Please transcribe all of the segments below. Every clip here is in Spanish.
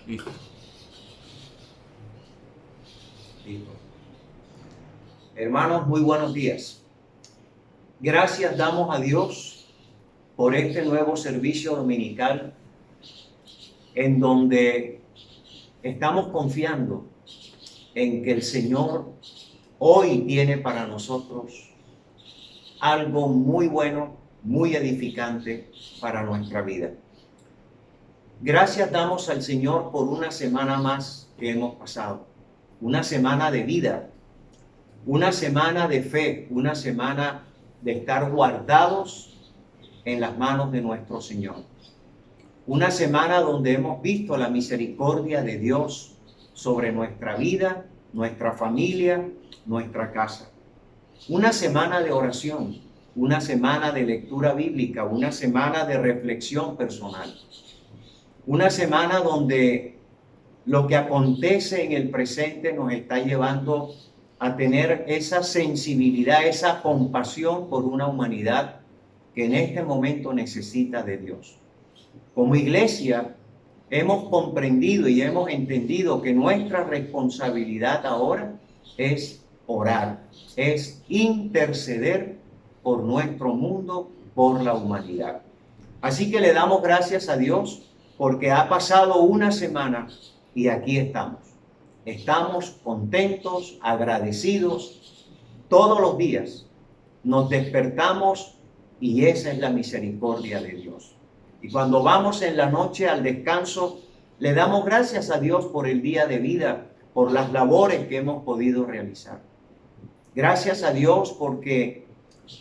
Listo. Listo. Hermanos, muy buenos días. Gracias damos a Dios por este nuevo servicio dominical en donde estamos confiando en que el Señor hoy tiene para nosotros algo muy bueno, muy edificante para nuestra vida. Gracias damos al Señor por una semana más que hemos pasado, una semana de vida, una semana de fe, una semana de estar guardados en las manos de nuestro Señor. Una semana donde hemos visto la misericordia de Dios sobre nuestra vida, nuestra familia, nuestra casa. Una semana de oración, una semana de lectura bíblica, una semana de reflexión personal. Una semana donde lo que acontece en el presente nos está llevando a tener esa sensibilidad, esa compasión por una humanidad que en este momento necesita de Dios. Como iglesia hemos comprendido y hemos entendido que nuestra responsabilidad ahora es orar, es interceder por nuestro mundo, por la humanidad. Así que le damos gracias a Dios porque ha pasado una semana y aquí estamos. Estamos contentos, agradecidos. Todos los días nos despertamos y esa es la misericordia de Dios. Y cuando vamos en la noche al descanso, le damos gracias a Dios por el día de vida, por las labores que hemos podido realizar. Gracias a Dios porque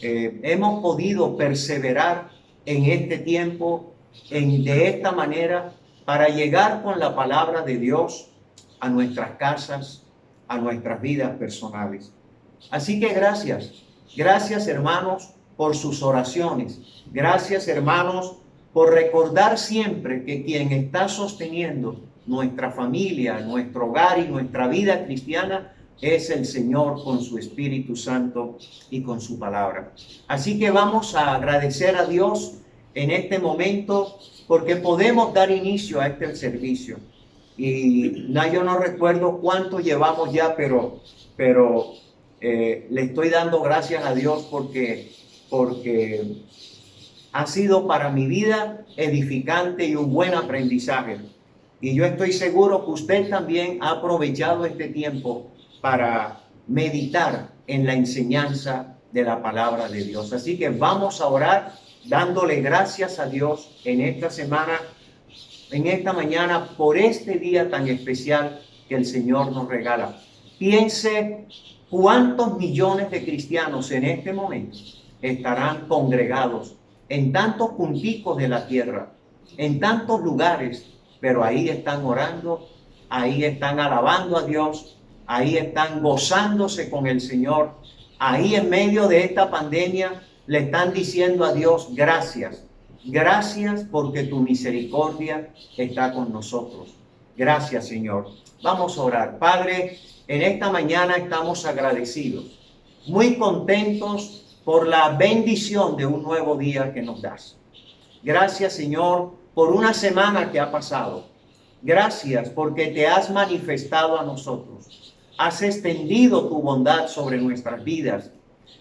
hemos podido perseverar en este tiempo, de esta manera, para llegar con la palabra de Dios a nuestras casas, a nuestras vidas personales. Así que gracias hermanos por sus oraciones. Gracias hermanos por recordar siempre que quien está sosteniendo nuestra familia, nuestro hogar y nuestra vida cristiana es el Señor con su Espíritu Santo y con su palabra. Así que vamos a agradecer a Dios en este momento porque podemos dar inicio a este servicio. Y yo no recuerdo cuánto llevamos ya, pero le estoy dando gracias a Dios porque ha sido para mi vida edificante y un buen aprendizaje. Y yo estoy seguro que usted también ha aprovechado este tiempo para meditar en la enseñanza de la palabra de Dios. Así que vamos a orar dándole gracias a Dios en esta semana, en esta mañana, por este día tan especial que el Señor nos regala. Piense cuántos millones de cristianos en este momento estarán congregados en tantos punticos de la tierra, en tantos lugares, pero ahí están orando, ahí están alabando a Dios, ahí están gozándose con el Señor, ahí en medio de esta pandemia le están diciendo a Dios gracias. Gracias porque tu misericordia está con nosotros. Gracias, Señor. Vamos a orar. Padre, en esta mañana estamos agradecidos, muy contentos por la bendición de un nuevo día que nos das. Gracias, Señor, por una semana que ha pasado. Gracias porque te has manifestado a nosotros. Has extendido tu bondad sobre nuestras vidas.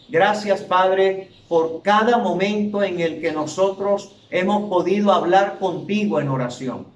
Gracias, Padre, por cada momento en el que nosotros hemos podido hablar contigo en oración.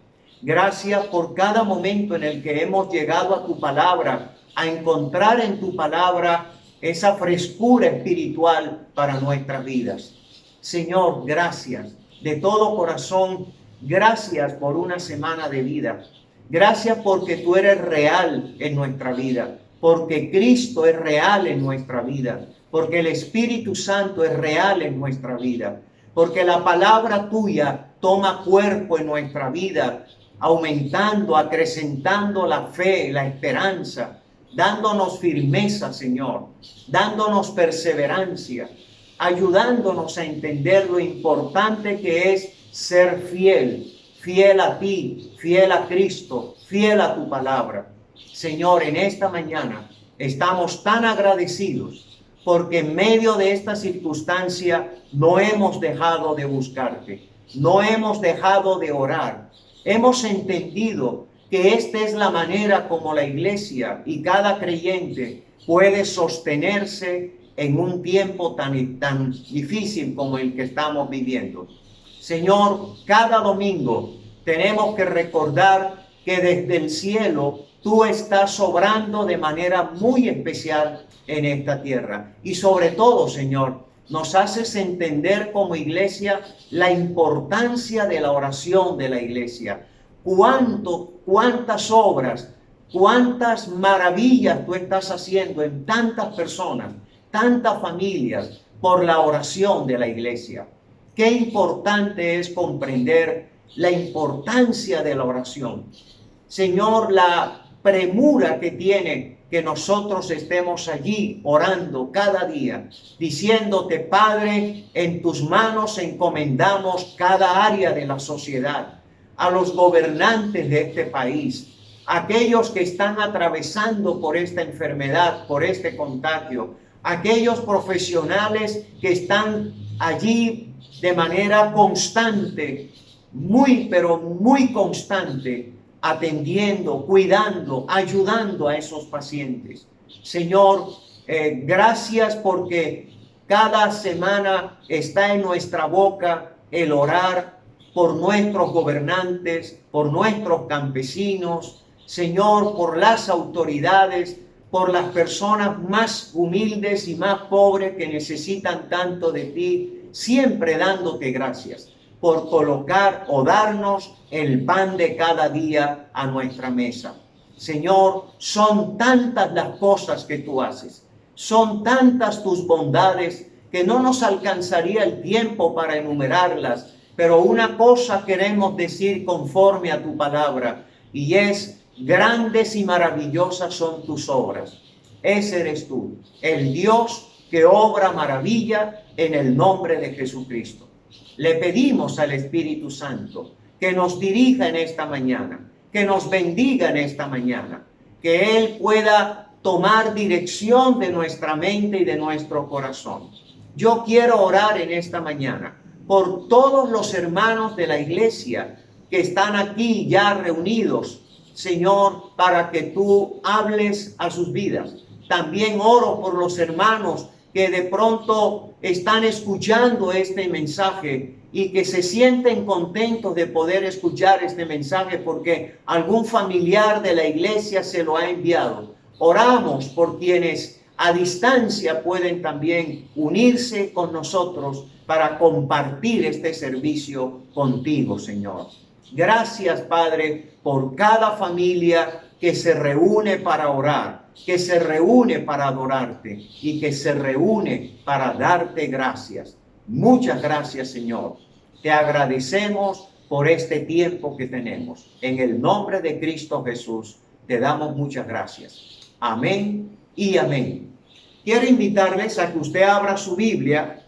Gracias por cada momento en el que hemos llegado a tu palabra, a encontrar en tu palabra esa frescura espiritual para nuestras vidas. Señor, gracias de todo corazón. Gracias por una semana de vida. Gracias porque tú eres real en nuestra vida, porque Cristo es real en nuestra vida, porque el Espíritu Santo es real en nuestra vida, porque la palabra tuya toma cuerpo en nuestra vida, aumentando, acrecentando la fe, la esperanza, dándonos firmeza, Señor, dándonos perseverancia, ayudándonos a entender lo importante que es ser fiel, fiel a ti, fiel a Cristo, fiel a tu palabra. Señor, en esta mañana estamos tan agradecidos porque en medio de esta circunstancia no hemos dejado de buscarte, no hemos dejado de orar. Hemos entendido que esta es la manera como la iglesia y cada creyente puede sostenerse en un tiempo tan difícil como el que estamos viviendo. Señor, cada domingo tenemos que recordar que desde el cielo tú estás obrando de manera muy especial en esta tierra. Y sobre todo, Señor, nos haces entender como iglesia la importancia de la oración de la iglesia. Cuántas obras, cuántas maravillas tú estás haciendo en tantas personas, tantas familias, por la oración de la iglesia. Qué importante es comprender la importancia de la oración. Señor, la premura que tiene que nosotros estemos allí orando cada día, diciéndote, Padre, en tus manos encomendamos cada área de la sociedad, a los gobernantes de este país, aquellos que están atravesando por esta enfermedad, por este contagio, aquellos profesionales que están allí de manera constante, pero muy constante, atendiendo, cuidando, ayudando a esos pacientes. Señor, gracias porque cada semana está en nuestra boca el orar por nuestros gobernantes, por nuestros campesinos, Señor, por las autoridades, por las personas más humildes y más pobres que necesitan tanto de ti, siempre dándote gracias por colocar o darnos el pan de cada día a nuestra mesa. Señor, son tantas las cosas que tú haces, son tantas tus bondades que no nos alcanzaría el tiempo para enumerarlas, pero una cosa queremos decir conforme a tu palabra, y es: grandes y maravillosas son tus obras. Ese eres tú, el Dios que obra maravilla en el nombre de Jesucristo. Le pedimos al Espíritu Santo que nos dirija en esta mañana, que nos bendiga en esta mañana, que Él pueda tomar dirección de nuestra mente y de nuestro corazón. Yo quiero orar en esta mañana por todos los hermanos de la iglesia que están aquí ya reunidos, Señor, para que tú hables a sus vidas. También oro por los hermanos que de pronto están escuchando este mensaje y que se sienten contentos de poder escuchar este mensaje porque algún familiar de la iglesia se lo ha enviado. Oramos por quienes a distancia pueden también unirse con nosotros para compartir este servicio contigo, Señor. Gracias, Padre, por cada familia que se reúne para orar, que se reúne para adorarte y que se reúne para darte gracias. Muchas gracias, Señor. Te agradecemos por este tiempo que tenemos. En el nombre de Cristo Jesús, te damos muchas gracias. Amén y amén. Quiero invitarles a que usted abra su Biblia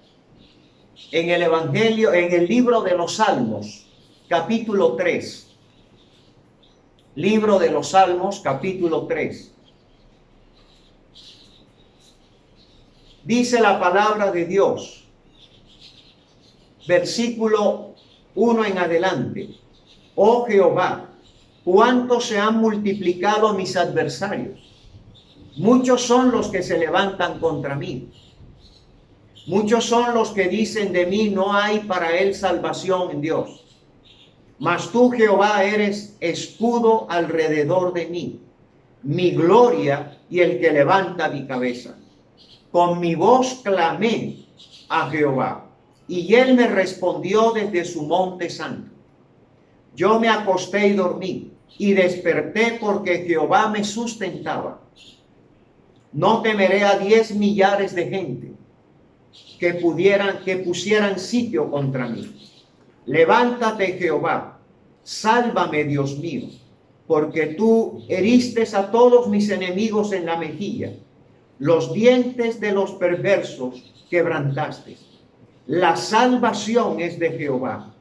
en el Evangelio, en el libro de los Salmos, capítulo 3. Libro de los Salmos, capítulo 3. Dice la palabra de Dios, versículo 1 en adelante: Oh Jehová, cuánto se han multiplicado mis adversarios. Muchos son los que se levantan contra mí. Muchos son los que dicen de mí, no hay para él salvación en Dios. Mas tú, Jehová, eres escudo alrededor de mí, mi gloria y el que levanta mi cabeza. Con mi voz clamé a Jehová, y él me respondió desde su monte santo. Yo me acosté y dormí, y desperté porque Jehová me sustentaba. No temeré a 10 millares de gente que pusieran sitio contra mí. Levántate, Jehová, sálvame, Dios mío, porque tú heriste a todos mis enemigos en la mejilla. Los dientes de los perversos quebrantaste. La salvación es de Jehová.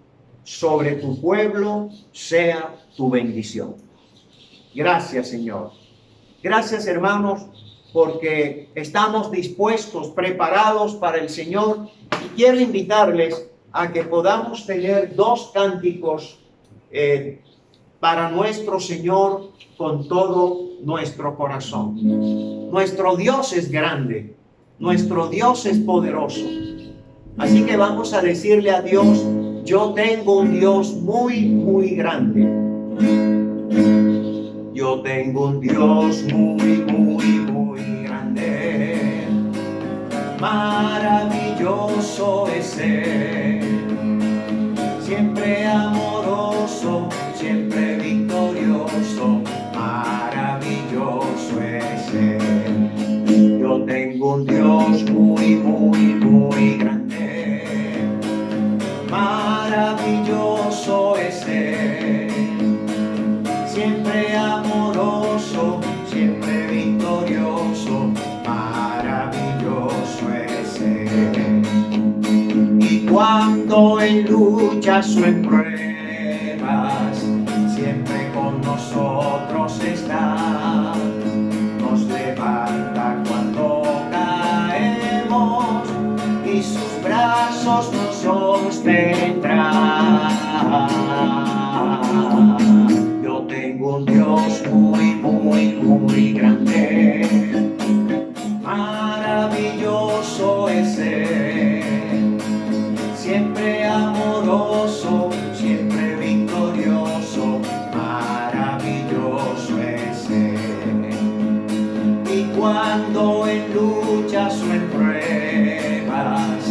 Sobre tu pueblo sea tu bendición. Gracias, Señor. Gracias, hermanos, porque estamos dispuestos, preparados para el Señor. Y quiero invitarles a que podamos tener dos cánticos para nuestro Señor con todo nuestro corazón. Nuestro Dios es grande, nuestro Dios es poderoso. Así que vamos a decirle a Dios, yo tengo un Dios muy, muy grande. Yo tengo un Dios muy, muy, muy grande. Maravilloso es Él, siempre amoroso, siempre victorioso. Maravilloso es Él. Yo tengo un Dios muy, muy, muy grande. Maravilloso es Él, siempre amoroso, siempre victorioso. Maravilloso es Él. Y cuando en luchas o en pruebas, siempre con nosotros está. Nos levanta cuando caemos y sus brazos nos sostendrán. Yo tengo un Dios muy, muy, muy grande. Maravilloso es Él, siempre amoroso, siempre victorioso. Maravilloso es Él. Y cuando en luchas o en pruebas,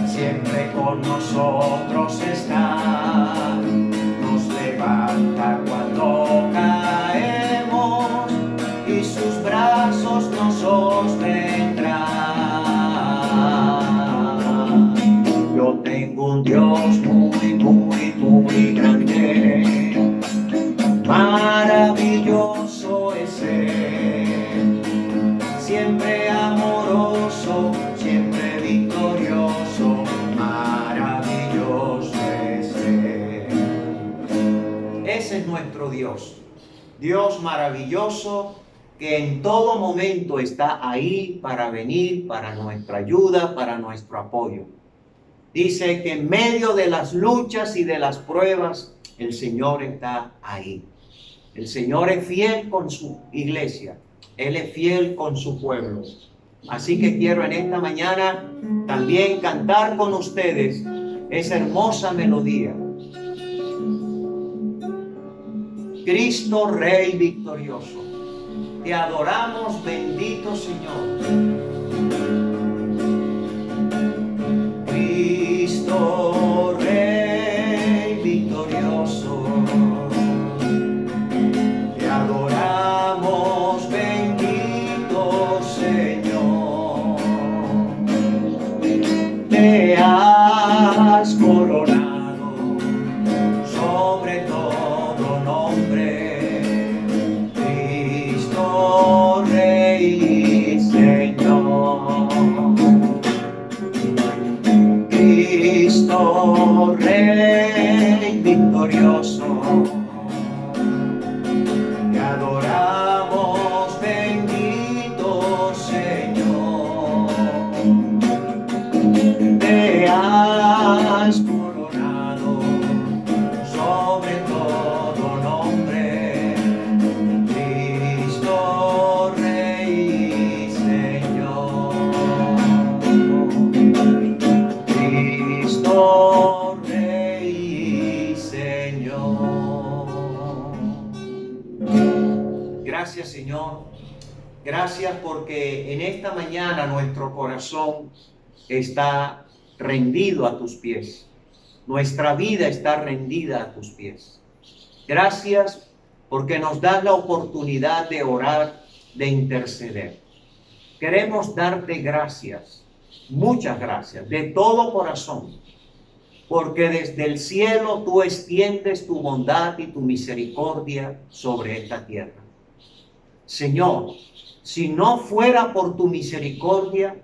siempre con nosotros está. Nos levanta cuando caemos y sus brazos nos sostendrán. Yo tengo un Dios muy, muy, muy grande. Maravilloso es Él, siempre amoroso, siempre victorioso. Maravilloso es Él. Ese es nuestro Dios. Dios maravilloso, que en todo momento está ahí para venir, para nuestra ayuda, para nuestro apoyo. Dice que en medio de las luchas y de las pruebas, el Señor está ahí. El Señor es fiel con su iglesia. Él es fiel con su pueblo. Así que quiero en esta mañana también cantar con ustedes esa hermosa melodía. Cristo Rey victorioso, te adoramos, bendito Señor. Cristo Rey victorioso, te adoramos, bendito Señor. Te has coronado sobre todo nombre, Cristo Rey Señor. Cristo Rey victorioso, te adoramos, bendito Señor. Te has coronado sobre todo nombre, Cristo Rey Señor. Cristo Rey Señor. Gracias, Señor. Gracias porque en esta mañana nuestro corazón está rendido a tus pies. Nuestra vida está rendida a tus pies. Gracias porque nos das la oportunidad de orar, de interceder. Queremos darte gracias, muchas gracias, de todo corazón, porque desde el cielo tú extiendes tu bondad y tu misericordia sobre esta tierra. Señor, si no fuera por tu misericordia,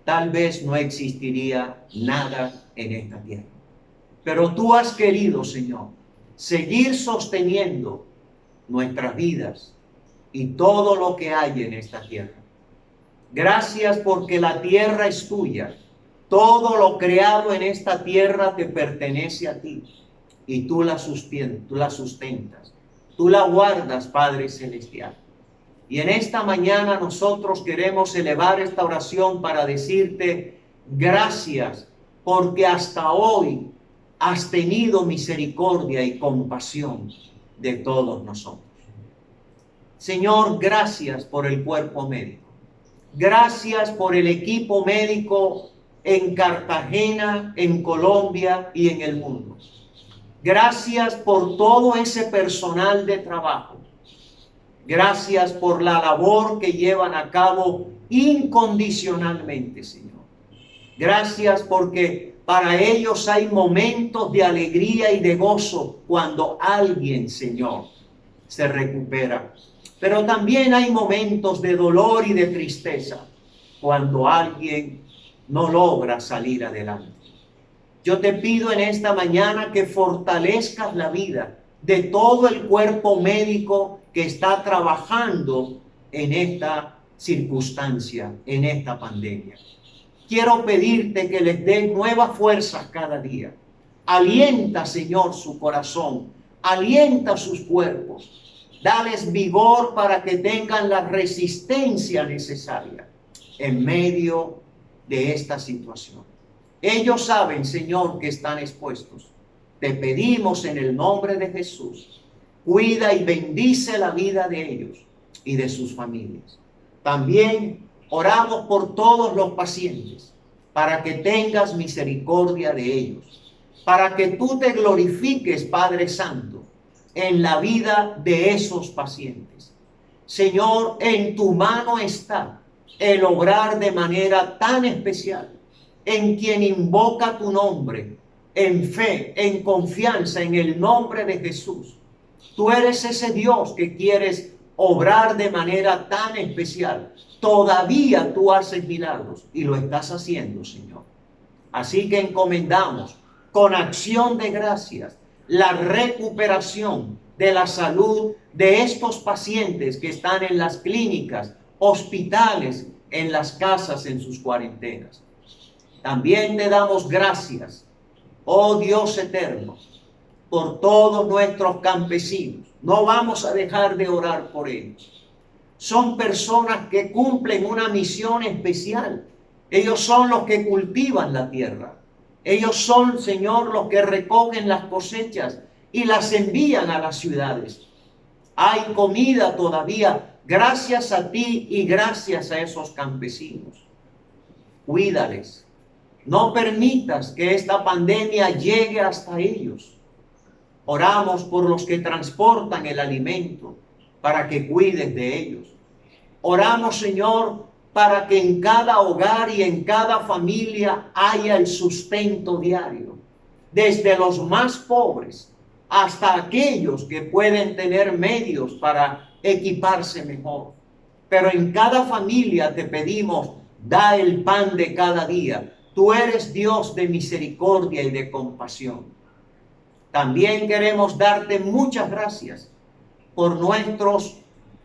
tal vez no existiría nada en esta tierra. Pero tú has querido, Señor, seguir sosteniendo nuestras vidas y todo lo que hay en esta tierra. Gracias porque la tierra es tuya. Todo lo creado en esta tierra te pertenece a ti. y tú la sustentas, tú la guardas, Padre Celestial. Y en esta mañana nosotros queremos elevar esta oración para decirte gracias, porque hasta hoy has tenido misericordia y compasión de todos nosotros. Señor, gracias por el cuerpo médico. Gracias por el equipo médico en Cartagena, en Colombia y en el mundo. Gracias por todo ese personal de trabajo. Gracias por la labor que llevan a cabo incondicionalmente, Señor. Gracias porque para ellos hay momentos de alegría y de gozo cuando alguien, Señor, se recupera. Pero también hay momentos de dolor y de tristeza cuando alguien no logra salir adelante. Yo te pido en esta mañana que fortalezcas la vida de todo el cuerpo médico que está trabajando en esta circunstancia, en esta pandemia. Quiero pedirte que les des nuevas fuerzas cada día. Alienta, Señor, su corazón. Alienta sus cuerpos. Dales vigor para que tengan la resistencia necesaria en medio de esta situación. Ellos saben, Señor, que están expuestos. Te pedimos en el nombre de Jesús, cuida y bendice la vida de ellos y de sus familias. También oramos por todos los pacientes, para que tengas misericordia de ellos, para que tú te glorifiques, Padre Santo, en la vida de esos pacientes. Señor, en tu mano está el obrar de manera tan especial en quien invoca tu nombre, en fe, en confianza, en el nombre de Jesús. Tú eres ese Dios que quieres obrar de manera tan especial. Todavía tú haces milagros y lo estás haciendo, Señor. Así que encomendamos con acción de gracias la recuperación de la salud de estos pacientes que están en las clínicas, hospitales, en las casas, en sus cuarentenas. También te damos gracias, oh Dios eterno, por todos nuestros campesinos. No vamos a dejar de orar por ellos. Son personas que cumplen una misión especial. Ellos son los que cultivan la tierra. Ellos son, Señor, los que recogen las cosechas y las envían a las ciudades. Hay comida todavía gracias a ti y gracias a esos campesinos. Cuídales. No permitas que esta pandemia llegue hasta ellos. Oramos por los que transportan el alimento para que cuides de ellos. Oramos, Señor, para que en cada hogar y en cada familia haya el sustento diario, desde los más pobres hasta aquellos que pueden tener medios para equiparse mejor. Pero en cada familia te pedimos, da el pan de cada día. Tú eres Dios de misericordia y de compasión. También queremos darte muchas gracias por nuestros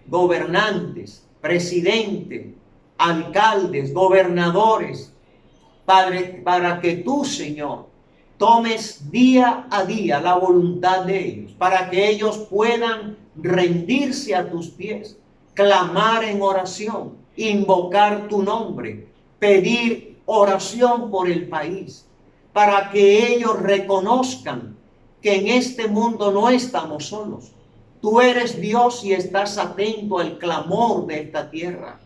gobernantes, presidentes, alcaldes, gobernadores, Padre, para que tú, Señor, tomes día a día la voluntad de ellos, para que ellos puedan rendirse a tus pies, clamar en oración, invocar tu nombre, pedir oración por el país, para que ellos reconozcan que en este mundo no estamos solos. Tú eres Dios y estás atento al clamor de esta tierra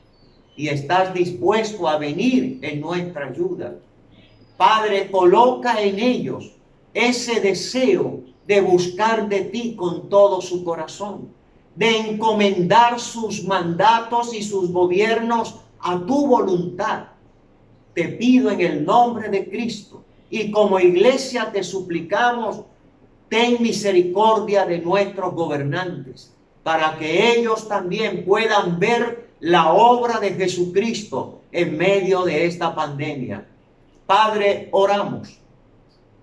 y estás dispuesto a venir en nuestra ayuda. Padre, coloca en ellos ese deseo de buscar de ti con todo su corazón, de encomendar sus mandatos y sus gobiernos a tu voluntad. Te pido en el nombre de Cristo y como iglesia te suplicamos, ten misericordia de nuestros gobernantes, para que ellos también puedan ver la obra de Jesucristo en medio de esta pandemia. Padre, oramos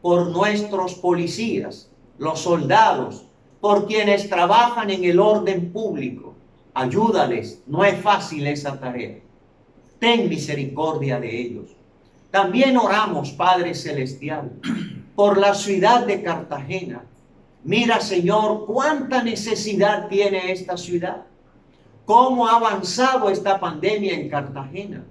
por nuestros policías, los soldados, por quienes trabajan en el orden público. Ayúdales, no es fácil esa tarea. Ten misericordia de ellos. También oramos, Padre Celestial, por la ciudad de Cartagena, Mira, Señor, cuánta necesidad tiene esta ciudad. Cómo ha avanzado esta pandemia en Cartagena.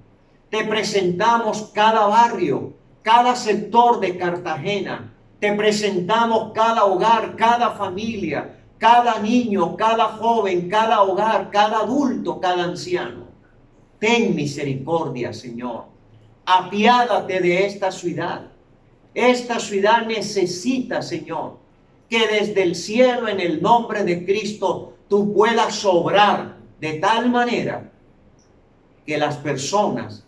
Te presentamos cada barrio, cada sector de Cartagena. Te presentamos cada hogar, cada familia, cada niño, cada joven, cada hogar, cada adulto, cada anciano. Ten misericordia, Señor. Apiádate de esta ciudad. Esta ciudad necesita, Señor, que desde el cielo, en el nombre de Cristo, tú puedas obrar de tal manera que las personas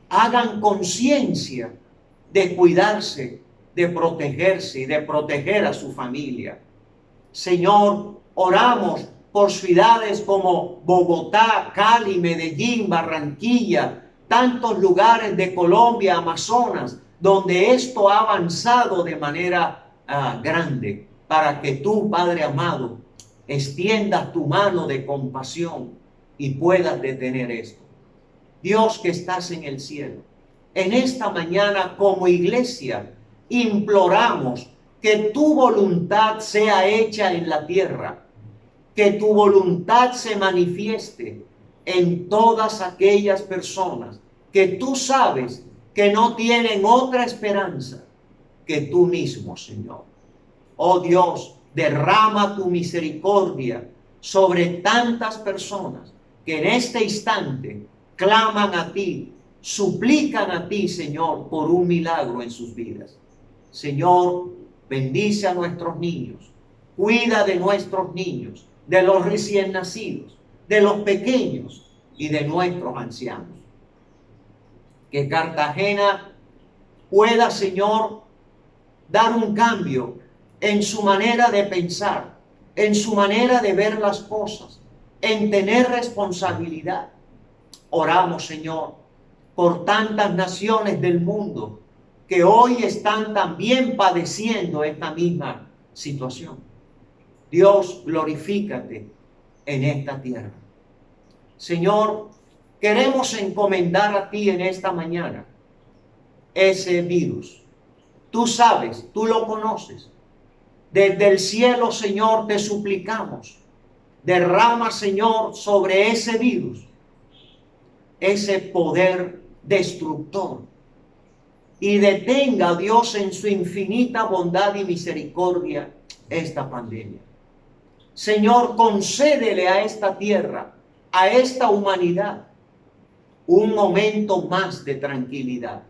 hagan conciencia de cuidarse, de protegerse y de proteger a su familia. Señor, oramos por ciudades como Bogotá, Cali, Medellín, Barranquilla, tantos lugares de Colombia, Amazonas, donde esto ha avanzado de manera grande, para que tú, Padre amado, extiendas tu mano de compasión y puedas detener esto. Dios que estás en el cielo, en esta mañana como iglesia imploramos que tu voluntad sea hecha en la tierra, que tu voluntad se manifieste en todas aquellas personas que tú sabes que no tienen otra esperanza que tú mismo, Señor. Oh Dios, derrama tu misericordia sobre tantas personas que en este instante claman a ti, suplican a ti, Señor, por un milagro en sus vidas. Señor, bendice a nuestros niños, cuida de nuestros niños, de los recién nacidos, de los pequeños y de nuestros ancianos. Que Cartagena pueda, Señor, dar un cambio en su manera de pensar, en su manera de ver las cosas, en tener responsabilidad. Oramos, Señor, por tantas naciones del mundo que hoy están también padeciendo esta misma situación. Dios, glorifícate en esta tierra. Señor, queremos encomendar a ti en esta mañana ese virus. Tú sabes, tú lo conoces. Desde el cielo, Señor, te suplicamos. Derrama, Señor, sobre ese virus ese poder destructor. Y detenga, Dios, en su infinita bondad y misericordia esta pandemia. Señor, concédele a esta tierra, a esta humanidad, un momento más de tranquilidad.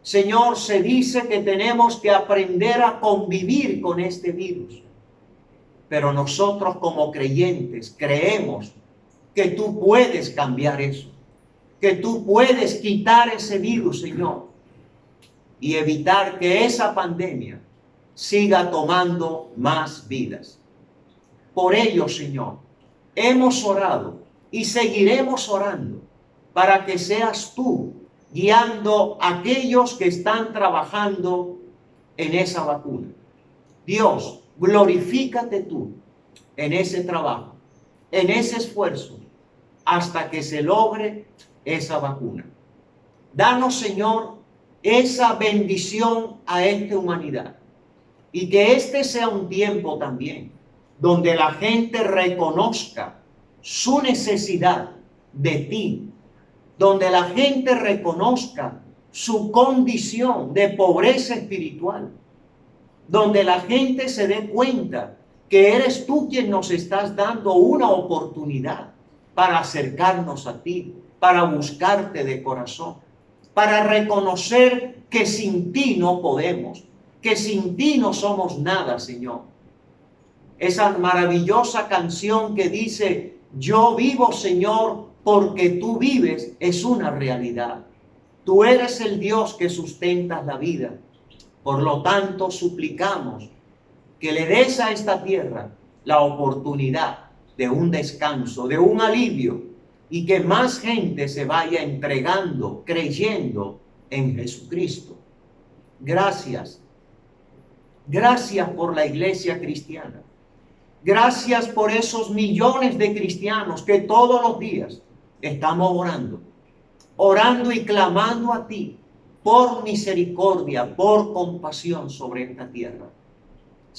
Señor, se dice que tenemos que aprender a convivir con este virus. Pero nosotros como creyentes creemos que tú puedes cambiar eso, que tú puedes quitar ese virus, Señor, y evitar que esa pandemia siga tomando más vidas. Por ello, Señor, hemos orado y seguiremos orando para que seas tú guiando a aquellos que están trabajando en esa vacuna. Dios, glorifícate tú en ese trabajo, en ese esfuerzo, hasta que se logre esa vacuna. Danos, Señor, esa bendición a esta humanidad. Y que este sea un tiempo también donde la gente reconozca su necesidad de ti, donde la gente reconozca su condición de pobreza espiritual, donde la gente se dé cuenta que eres tú quien nos estás dando una oportunidad para acercarnos a ti, para buscarte de corazón, para reconocer que sin ti no podemos, que sin ti no somos nada, Señor. Esa maravillosa canción que dice, yo vivo, Señor, porque tú vives, es una realidad. Tú eres el Dios que sustentas la vida. Por lo tanto, suplicamos que le des a esta tierra la oportunidad de un descanso, de un alivio, y que más gente se vaya entregando, creyendo en Jesucristo. Gracias. Gracias por la iglesia cristiana. Gracias por esos millones de cristianos que todos los días estamos orando y clamando a ti por misericordia, por compasión sobre esta tierra.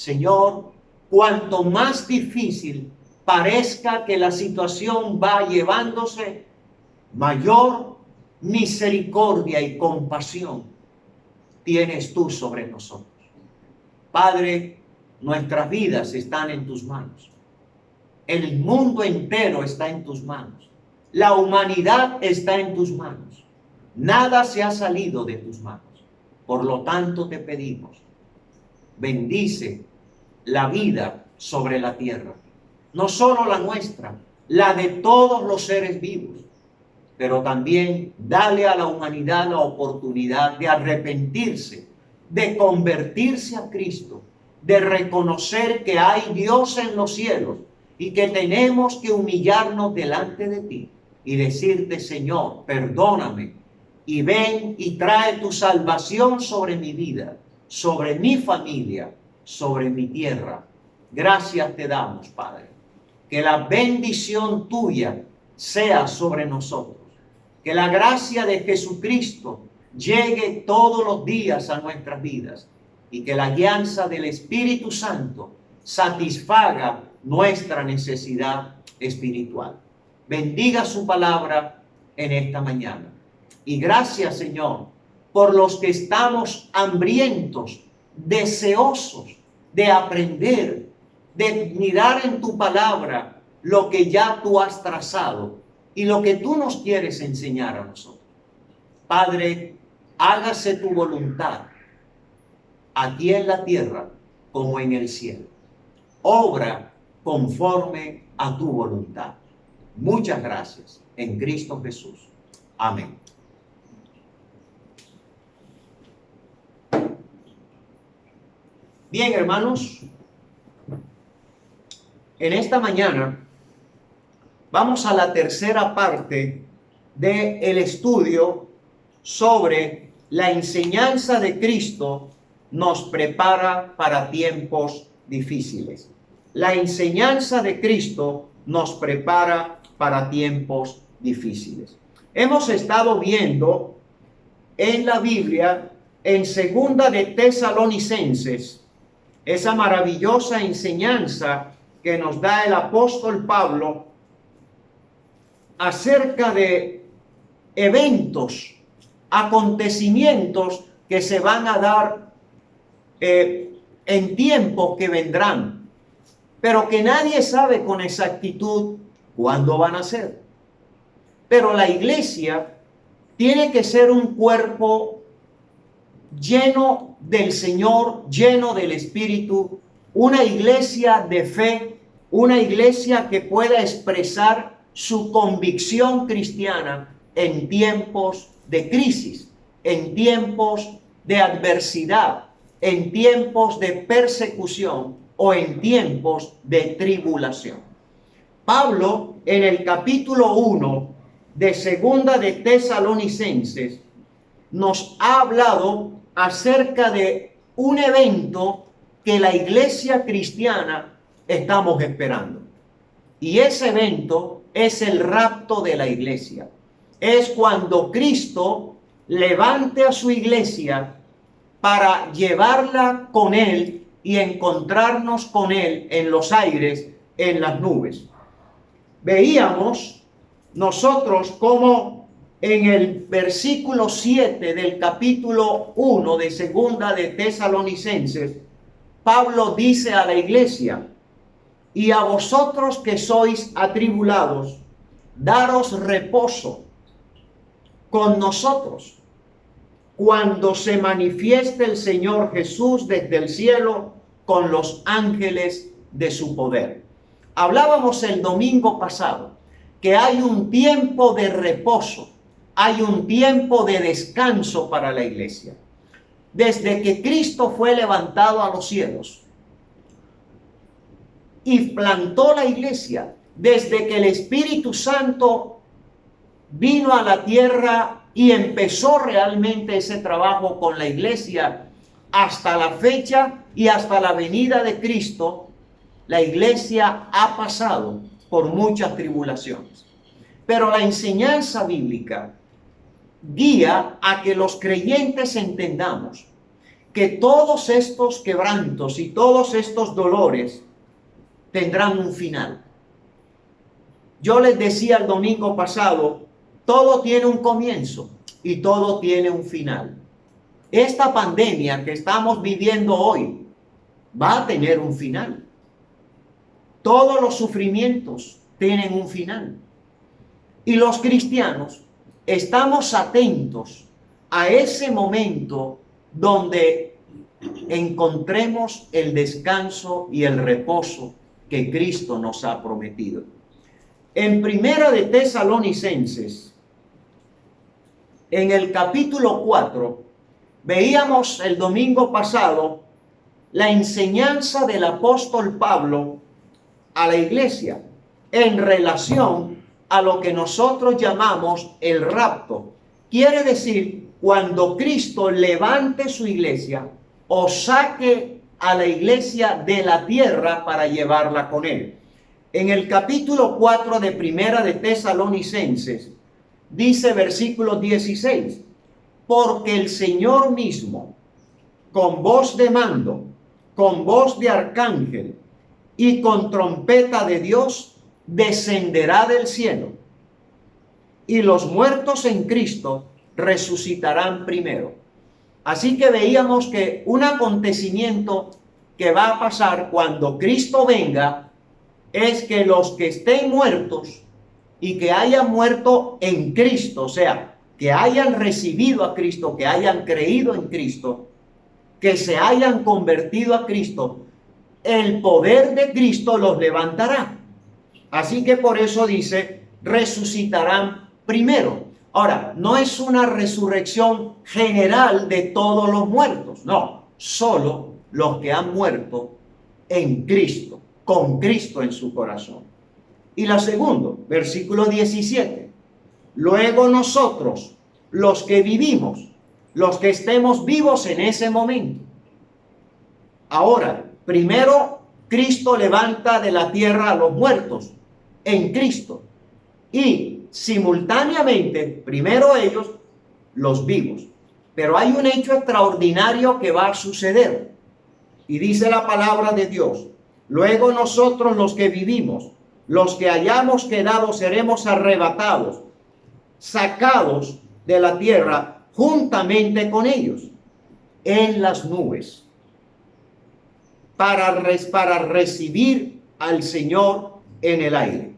Señor, cuanto más difícil parezca que la situación va llevándose, mayor misericordia y compasión tienes tú sobre nosotros. Padre, nuestras vidas están en tus manos. El mundo entero está en tus manos. La humanidad está en tus manos. Nada se ha salido de tus manos. Por lo tanto, te pedimos, bendice la vida sobre la tierra. No solo la nuestra, la de todos los seres vivos. Pero también dale a la humanidad la oportunidad de arrepentirse, de convertirse a Cristo, de reconocer que hay Dios en los cielos y que tenemos que humillarnos delante de ti y decirte, Señor, perdóname y ven y trae tu salvación sobre mi vida, sobre mi familia, sobre mi tierra. Gracias te damos, Padre. Que la bendición tuya sea sobre nosotros. Que la gracia de Jesucristo llegue todos los días a nuestras vidas y que la guianza del Espíritu Santo satisfaga nuestra necesidad espiritual. Bendiga su palabra en esta mañana. Y gracias, Señor, por los que estamos hambrientos, deseosos de aprender, de mirar en tu palabra lo que ya tú has trazado y lo que tú nos quieres enseñar a nosotros. Padre, hágase tu voluntad aquí en la tierra como en el cielo. Obra conforme a tu voluntad. Muchas gracias en Cristo Jesús. Amén. Bien, hermanos, en esta mañana vamos a la tercera parte del estudio sobre la enseñanza de Cristo nos prepara para tiempos difíciles. La enseñanza de Cristo nos prepara para tiempos difíciles. Hemos estado viendo en la Biblia, en Segunda de Tesalonicenses, esa maravillosa enseñanza que nos da el apóstol Pablo acerca de eventos, acontecimientos que se van a dar en tiempos que vendrán, pero que nadie sabe con exactitud cuándo van a ser. Pero la iglesia tiene que ser un cuerpo lleno del Señor, lleno del Espíritu, una iglesia de fe, una iglesia que pueda expresar su convicción cristiana en tiempos de crisis, en tiempos de adversidad, en tiempos de persecución o en tiempos de tribulación. Pablo, en el capítulo 1 de Segunda de Tesalonicenses, nos ha hablado acerca de un evento que la iglesia cristiana estamos esperando. Y ese evento es el rapto de la iglesia. Es cuando Cristo levante a su iglesia para llevarla con Él y encontrarnos con Él en los aires, en las nubes. Veíamos nosotros cómo en el versículo 7 del capítulo 1 de Segunda de Tesalonicenses, Pablo dice a la iglesia: y a vosotros que sois atribulados, daros reposo con nosotros cuando se manifieste el Señor Jesús desde el cielo con los ángeles de su poder. Hablábamos el domingo pasado que hay un tiempo de reposo, hay un tiempo de descanso para la iglesia. Desde que Cristo fue levantado a los cielos y plantó la iglesia, desde que el Espíritu Santo vino a la tierra y empezó realmente ese trabajo con la iglesia hasta la fecha y hasta la venida de Cristo, la iglesia ha pasado por muchas tribulaciones. Pero la enseñanza bíblica guía a que los creyentes entendamos que todos estos quebrantos y todos estos dolores tendrán un final. Yo les decía el domingo pasado, todo tiene un comienzo y todo tiene un final. Esta pandemia que estamos viviendo hoy va a tener un final. Todos los sufrimientos tienen un final. Y los cristianos estamos atentos a ese momento donde encontremos el descanso y el reposo que Cristo nos ha prometido. En Primera de Tesalonicenses, en el capítulo 4, veíamos el domingo pasado la enseñanza del apóstol Pablo a la iglesia en relación a lo que nosotros llamamos el rapto. Quiere decir, cuando Cristo levante su iglesia o saque a la iglesia de la tierra para llevarla con él. En el capítulo 4 de Primera de Tesalonicenses, dice versículo 16, porque el Señor mismo, con voz de mando, con voz de arcángel y con trompeta de Dios, descenderá del cielo, y los muertos en Cristo resucitarán primero. Así que veíamos que un acontecimiento que va a pasar cuando Cristo venga es que los que estén muertos y que hayan muerto en Cristo, o sea, que hayan recibido a Cristo, que hayan creído en Cristo, que se hayan convertido a Cristo, el poder de Cristo los levantará. Así que por eso dice, resucitarán primero. Ahora, no es una resurrección general de todos los muertos, no, solo los que han muerto en Cristo, con Cristo en su corazón. Y la segunda, versículo 17, luego nosotros, los que vivimos, los que estemos vivos en ese momento. Ahora, primero Cristo levanta de la tierra a los muertos en Cristo. Y simultáneamente, primero ellos, los vivos. Pero hay un hecho extraordinario que va a suceder. Y dice la palabra de Dios, luego nosotros los que vivimos, los que hayamos quedado, seremos arrebatados, sacados de la tierra juntamente con ellos en las nubes para recibir al Señor en el aire.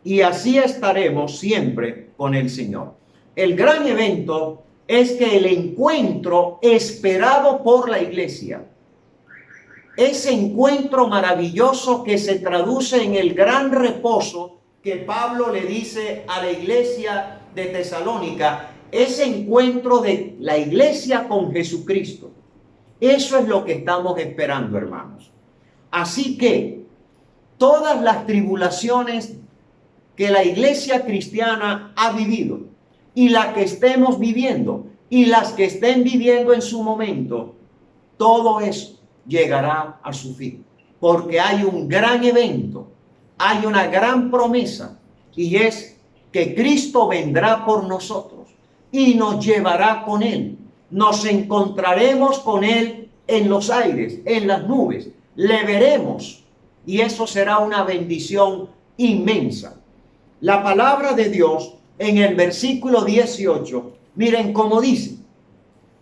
Y así estaremos siempre con el Señor. El gran evento es que el encuentro esperado por la iglesia, ese encuentro maravilloso que se traduce en el gran reposo que Pablo le dice a la iglesia de Tesalónica, ese encuentro de la iglesia con Jesucristo. Eso es lo que estamos esperando, hermanos. Así que todas las tribulaciones que la iglesia cristiana ha vivido y las que estemos viviendo y las que estén viviendo en su momento, todo eso llegará a su fin, porque hay un gran evento, hay una gran promesa, y es que Cristo vendrá por nosotros y nos llevará con Él. Nos encontraremos con Él en los aires, en las nubes, le veremos, y eso será una bendición inmensa. La palabra de Dios en el versículo 18, miren cómo dice,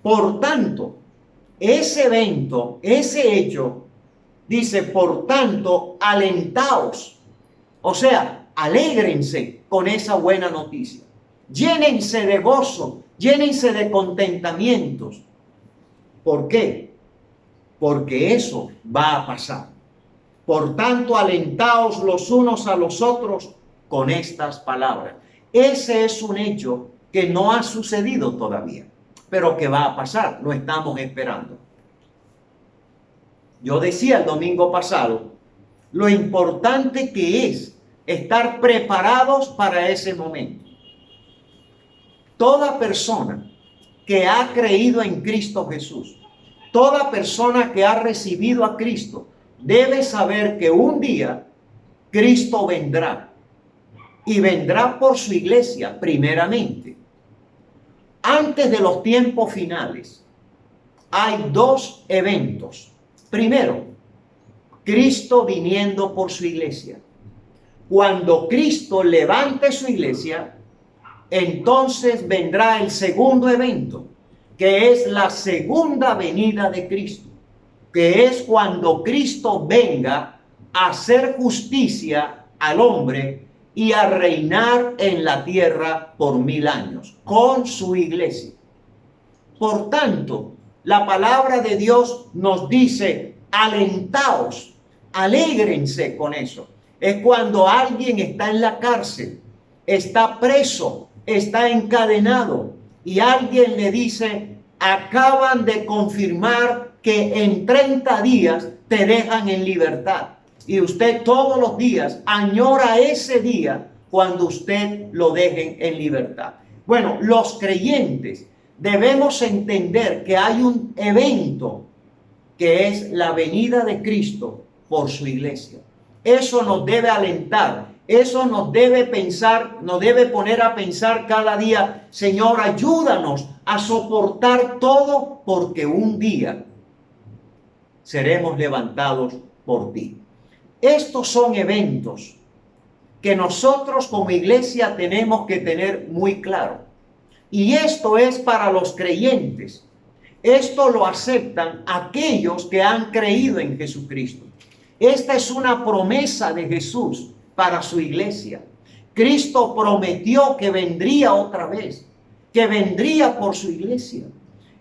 por tanto, ese evento, ese hecho, dice, por tanto, alentaos, o sea, alégrense con esa buena noticia, llénense de gozo, llénense de contentamientos. ¿Por qué? Porque eso va a pasar. Por tanto, alentaos los unos a los otros con estas palabras. Ese es un hecho que no ha sucedido todavía, pero que va a pasar, lo estamos esperando. Yo decía el domingo pasado lo importante que es estar preparados para ese momento. Toda persona que ha creído en Cristo Jesús, toda persona que ha recibido a Cristo, debe saber que un día Cristo vendrá, y vendrá por su iglesia primeramente. Antes de los tiempos finales, hay dos eventos. Primero, Cristo viniendo por su iglesia. Cuando Cristo levante su iglesia, entonces vendrá el segundo evento, que es la segunda venida de Cristo, que es cuando Cristo venga a hacer justicia al hombre y a reinar en la tierra por 1000 años con su iglesia. Por tanto, la palabra de Dios nos dice: alentaos, alégrense con eso. Es cuando alguien está en la cárcel, está preso, está encadenado y alguien le dice: acaban de confirmar que en 30 días te dejan en libertad. Y usted todos los días añora ese día cuando usted lo dejen en libertad. Bueno, los creyentes debemos entender que hay un evento que es la venida de Cristo por su iglesia. Eso nos debe alentar, eso nos debe pensar, nos debe poner a pensar cada día: Señor, ayúdanos a soportar todo, porque un día seremos levantados por ti. Estos son eventos que nosotros como iglesia tenemos que tener muy claro. Y esto es para los creyentes. Esto lo aceptan aquellos que han creído en Jesucristo. Esta es una promesa de Jesús para su iglesia. Cristo prometió que vendría otra vez, que vendría por su iglesia.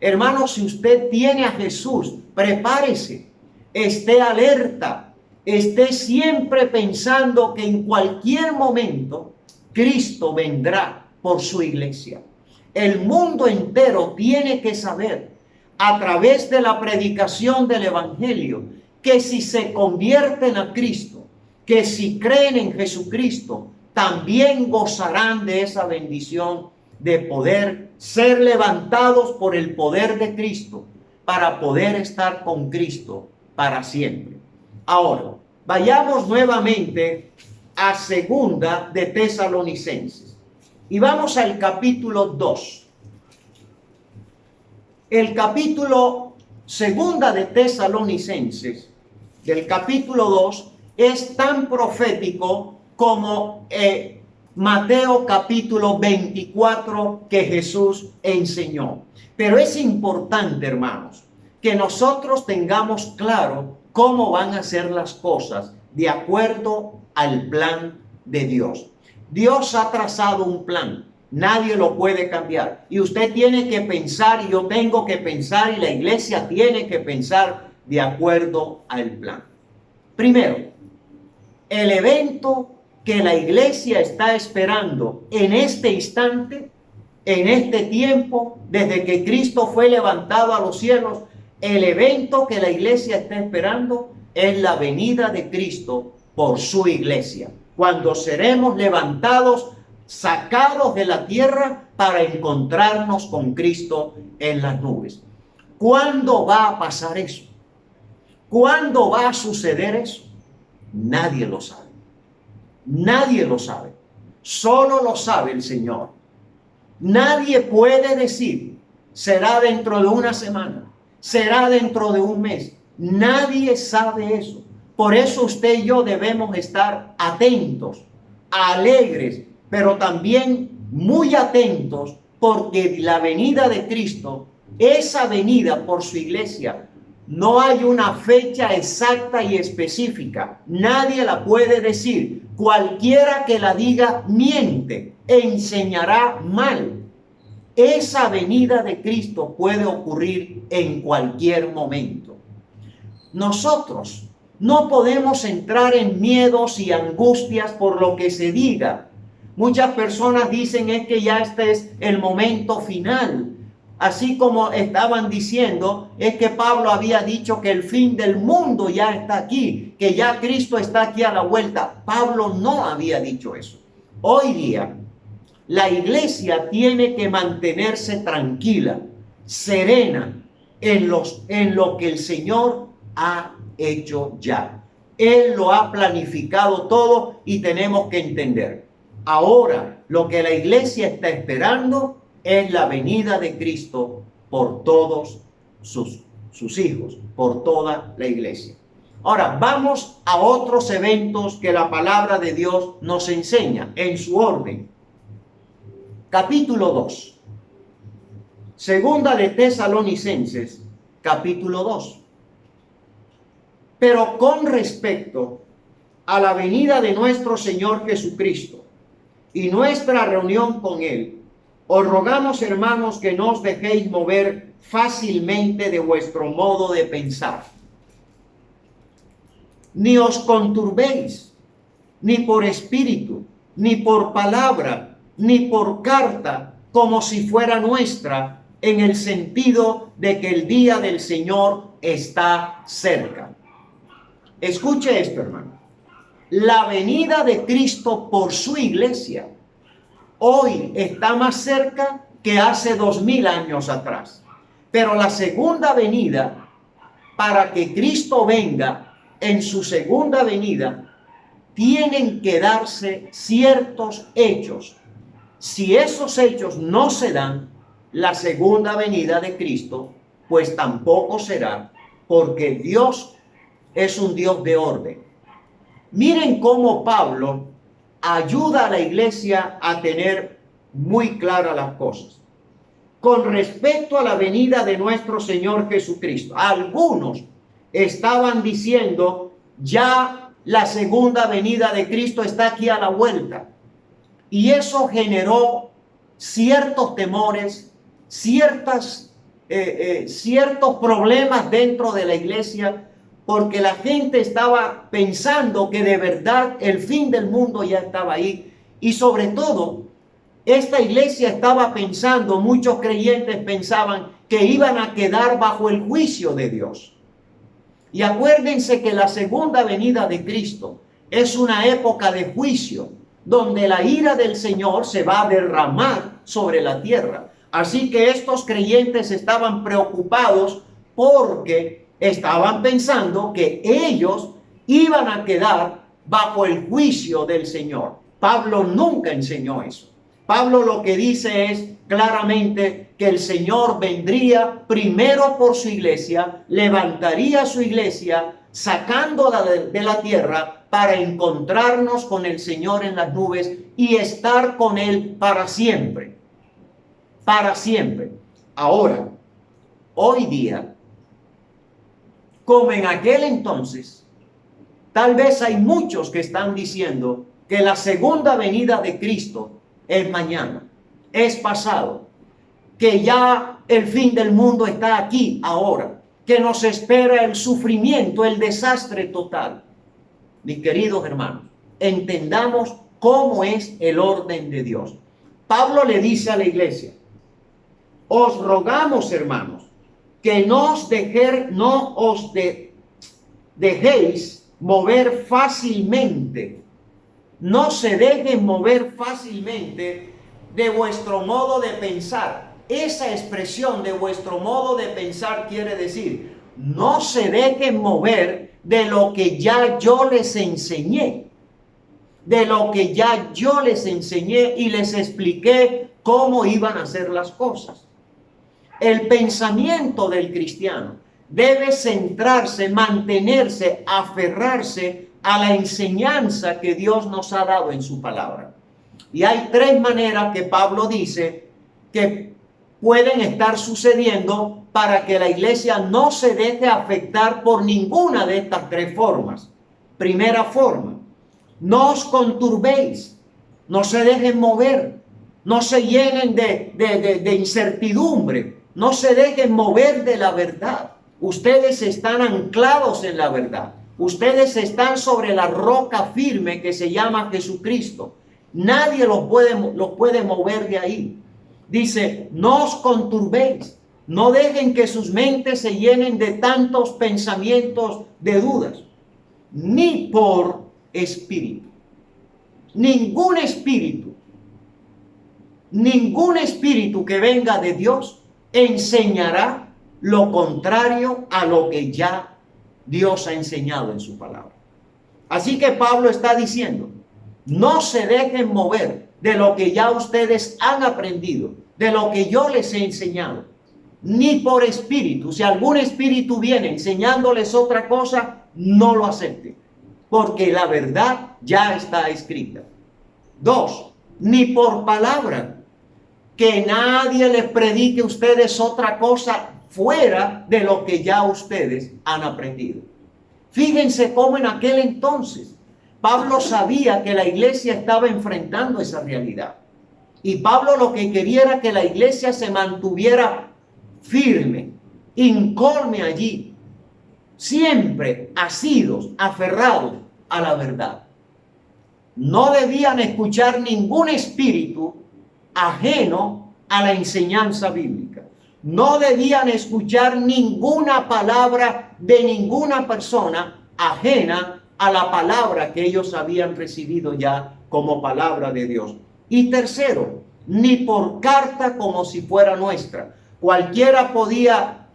Hermanos, si usted tiene a Jesús, prepárese, esté alerta, esté siempre pensando que en cualquier momento Cristo vendrá por su iglesia. El mundo entero tiene que saber, a través de la predicación del Evangelio, que si se convierten a Cristo, que si creen en Jesucristo, también gozarán de esa bendición de poder ser levantados por el poder de Cristo para poder estar con Cristo para siempre. Ahora, vayamos nuevamente a Segunda de Tesalonicenses y vamos al capítulo 2. El capítulo Segunda de Tesalonicenses, del capítulo 2, es tan profético como Mateo capítulo 24 que Jesús enseñó. Pero es importante, hermanos, que nosotros tengamos claro cómo van a ser las cosas de acuerdo al plan de Dios. Dios ha trazado un plan, nadie lo puede cambiar. Y usted tiene que pensar, y yo tengo que pensar, y la iglesia tiene que pensar de acuerdo al plan. Primero, el evento que la iglesia está esperando en este instante, en este tiempo, desde que Cristo fue levantado a los cielos, el evento que la iglesia está esperando es la venida de Cristo por su iglesia, cuando seremos levantados, sacados de la tierra para encontrarnos con Cristo en las nubes. ¿Cuándo va a pasar eso? ¿Cuándo va a suceder eso? Nadie lo sabe. Nadie lo sabe. Solo lo sabe el Señor. Nadie puede decir: será dentro de una semana, será dentro de un mes. Nadie sabe eso. Por eso usted y yo debemos estar atentos, alegres, pero también muy atentos, porque la venida de Cristo, esa venida por su iglesia, no hay una fecha exacta y específica. Nadie la puede decir. Cualquiera que la diga miente, enseñará mal. Esa venida de Cristo puede ocurrir en cualquier momento. Nosotros no podemos entrar en miedos y angustias por lo que se diga. Muchas personas dicen es que ya este es el momento final. Así como estaban diciendo, es que Pablo había dicho que el fin del mundo ya está aquí, que ya Cristo está aquí a la vuelta. Pablo no había dicho eso. Hoy día, la iglesia tiene que mantenerse tranquila, serena, en lo que el Señor ha hecho ya. Él lo ha planificado todo y tenemos que entender. Ahora, lo que la iglesia está esperando es la venida de Cristo por todos sus hijos, por toda la iglesia. Ahora, vamos a otros eventos que la palabra de Dios nos enseña en su orden. Capítulo 2. Segunda de Tesalonicenses, capítulo 2. Pero con respecto a la venida de nuestro Señor Jesucristo y nuestra reunión con Él, os rogamos, hermanos, que no os dejéis mover fácilmente de vuestro modo de pensar. Ni os conturbéis, ni por espíritu, ni por palabra, ni por carta, como si fuera nuestra, en el sentido de que el día del Señor está cerca. Escuche esto, hermano. La venida de Cristo por su iglesia hoy está más cerca que hace 2000 años atrás. Pero la segunda venida, para que Cristo venga en su segunda venida, tienen que darse ciertos hechos. Si esos hechos no se dan, la segunda venida de Cristo, pues tampoco será, porque Dios es un Dios de orden. Miren cómo Pablo ayuda a la iglesia a tener muy claras las cosas. Con respecto a la venida de nuestro Señor Jesucristo, algunos estaban diciendo, ya la segunda venida de Cristo está aquí a la vuelta. Y eso generó ciertos temores, ciertos problemas dentro de la iglesia, porque la gente estaba pensando que de verdad el fin del mundo ya estaba ahí. Y sobre todo, esta iglesia estaba pensando, muchos creyentes pensaban que iban a quedar bajo el juicio de Dios. Y acuérdense que la segunda venida de Cristo es una época de juicio, donde la ira del Señor se va a derramar sobre la tierra. Así que estos creyentes estaban preocupados porque estaban pensando que ellos iban a quedar bajo el juicio del Señor. Pablo nunca enseñó eso. Pablo lo que dice es claramente que el Señor vendría primero por su iglesia, levantaría su iglesia, sacándola de la tierra para encontrarnos con el Señor en las nubes y estar con Él para siempre. Para siempre. Ahora, hoy día, como en aquel entonces, tal vez hay muchos que están diciendo que la segunda venida de Cristo es mañana, es pasado, que ya el fin del mundo está aquí ahora, que nos espera el sufrimiento, el desastre total. Mis queridos hermanos, entendamos cómo es el orden de Dios. Pablo le dice a la iglesia, os rogamos, hermanos, que no os dejéis mover fácilmente. No se dejen mover fácilmente de vuestro modo de pensar. Esa expresión de vuestro modo de pensar quiere decir, no se dejen mover de lo que ya yo les enseñé. De lo que ya yo les enseñé y les expliqué cómo iban a hacer las cosas. El pensamiento del cristiano debe centrarse, mantenerse, aferrarse a la enseñanza que Dios nos ha dado en su palabra. Y hay tres maneras que Pablo dice que pueden estar sucediendo para que la iglesia no se deje afectar por ninguna de estas tres formas. Primera forma, no os conturbéis, no se dejen mover, no se llenen de incertidumbre, no se dejen mover de la verdad. Ustedes están anclados en la verdad. Ustedes están sobre la roca firme que se llama Jesucristo. Nadie los puede mover de ahí. Dice, no os conturbéis. No dejen que sus mentes se llenen de tantos pensamientos de dudas. Ni por espíritu. Ningún espíritu que venga de Dios enseñará lo contrario a lo que ya Dios ha enseñado en su palabra. Así que Pablo está diciendo, no se dejen mover de lo que ya ustedes han aprendido, de lo que yo les he enseñado. ni por espíritu. Si algún espíritu viene enseñándoles otra cosa, no lo acepten, porque la verdad ya está escrita. 2, ni por palabra, que nadie les predique a ustedes otra cosa fuera de lo que ya ustedes han aprendido. Fíjense cómo en aquel entonces Pablo sabía que la iglesia estaba enfrentando esa realidad. Y Pablo lo que quería era que la iglesia se mantuviera firme, incólume allí, siempre asidos, aferrados a la verdad. No debían escuchar ningún espíritu ajeno a la enseñanza bíblica. No debían escuchar ninguna palabra de ninguna persona ajena a la palabra que ellos habían recibido ya como palabra de Dios. Y tercero, ni por carta como si fuera nuestra. Cualquiera podía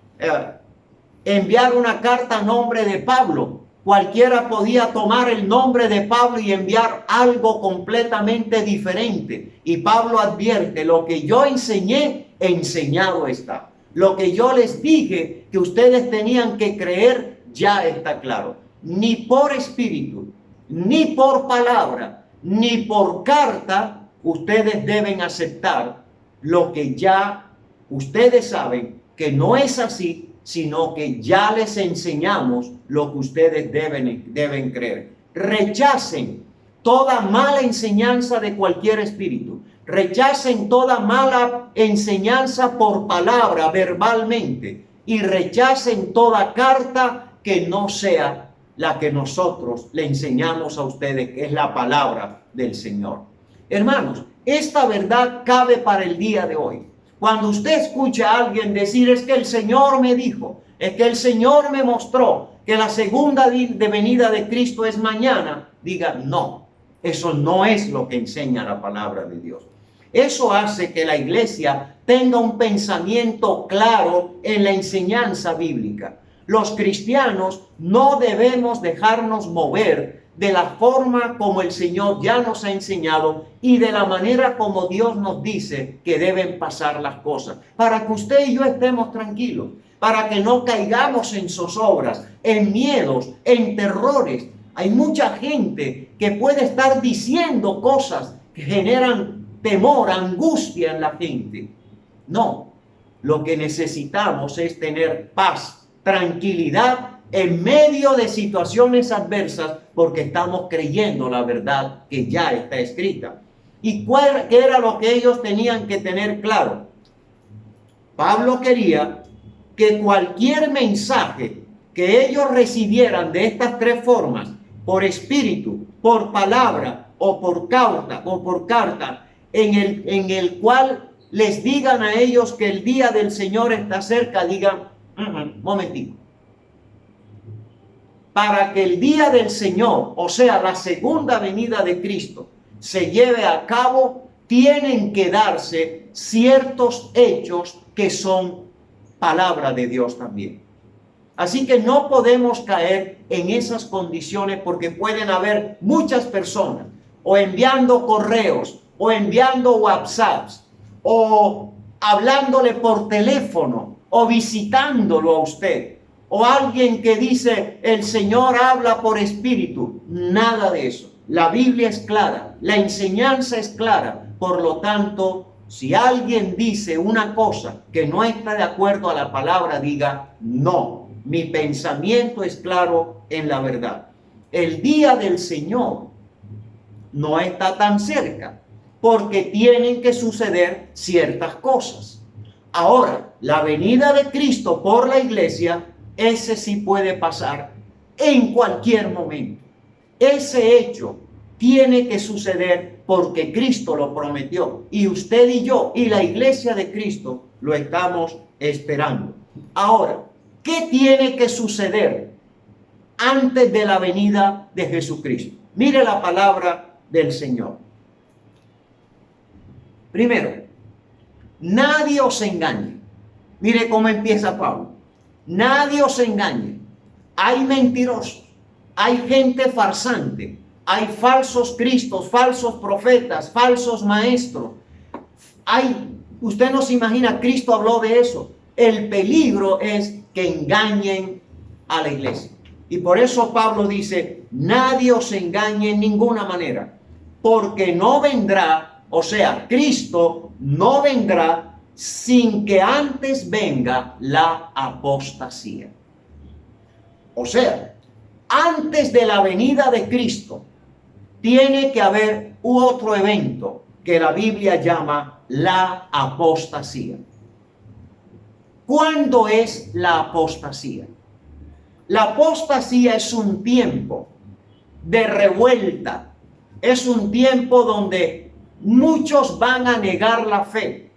enviar una carta a nombre de Pablo. Cualquiera podía tomar el nombre de Pablo y enviar algo completamente diferente. Y Pablo advierte, lo que yo enseñé, enseñado está. Lo que yo les dije que ustedes tenían que creer, ya está claro. Ni por espíritu, ni por palabra, ni por carta, ustedes deben aceptar lo que ya ustedes saben que no es así, sino que ya les enseñamos lo que ustedes deben creer. Rechacen toda mala enseñanza de cualquier espíritu. Rechacen toda mala enseñanza por palabra, verbalmente. Y rechacen toda carta que no sea la que nosotros le enseñamos a ustedes, que es la palabra del Señor. Hermanos, esta verdad cabe para el día de hoy. Cuando usted escucha a alguien decir, es que el Señor me dijo, es que el Señor me mostró que la segunda venida de Cristo es mañana, diga, no, eso no es lo que enseña la palabra de Dios. Eso hace que la iglesia tenga un pensamiento claro en la enseñanza bíblica. Los cristianos no debemos dejarnos mover de la forma como el Señor ya nos ha enseñado y de la manera como Dios nos dice que deben pasar las cosas, para que usted y yo estemos tranquilos, para que no caigamos en zozobras, en miedos, en terrores. Hay mucha gente que puede estar diciendo cosas que generan temor, angustia en la gente. No, lo que necesitamos es tener paz, tranquilidad en medio de situaciones adversas, porque estamos creyendo la verdad que ya está escrita. ¿Y qué era lo que ellos tenían que tener claro? Pablo quería que cualquier mensaje que ellos recibieran de estas tres formas, por espíritu, por palabra o por carta, en el cual les digan a ellos que el día del Señor está cerca, digan, momentito. Para que el día del Señor, o sea, la segunda venida de Cristo, se lleve a cabo, tienen que darse ciertos hechos que son palabra de Dios también. Así que no podemos caer en esas condiciones, porque pueden haber muchas personas o enviando correos o enviando WhatsApps o hablándole por teléfono o visitándolo a usted. O alguien que dice, el Señor habla por espíritu. Nada de eso. La Biblia es clara, la enseñanza es clara. Por lo tanto, si alguien dice una cosa que no está de acuerdo a la palabra, diga, no, mi pensamiento es claro en la verdad. El día del Señor no está tan cerca, porque tienen que suceder ciertas cosas. Ahora, la venida de Cristo por la iglesia, ese sí puede pasar en cualquier momento. Ese hecho tiene que suceder porque Cristo lo prometió. Y usted y yo y la iglesia de Cristo lo estamos esperando. Ahora, ¿qué tiene que suceder antes de la venida de Jesucristo? Mire la palabra del Señor. Primero, nadie os engañe. Mire cómo empieza Pablo. Nadie os engañe. Hay mentirosos, hay gente farsante, hay falsos cristos, falsos profetas, falsos maestros. Usted no se imagina, Cristo habló de eso. El peligro es que engañen a la iglesia. Y por eso Pablo dice, nadie os engañe en ninguna manera, porque no vendrá, o sea, Cristo no vendrá sin que antes venga la apostasía. O sea, antes de la venida de Cristo, tiene que haber otro evento que la Biblia llama la apostasía. ¿Cuándo es la apostasía? La apostasía es un tiempo de revuelta, es un tiempo donde muchos van a negar la fe,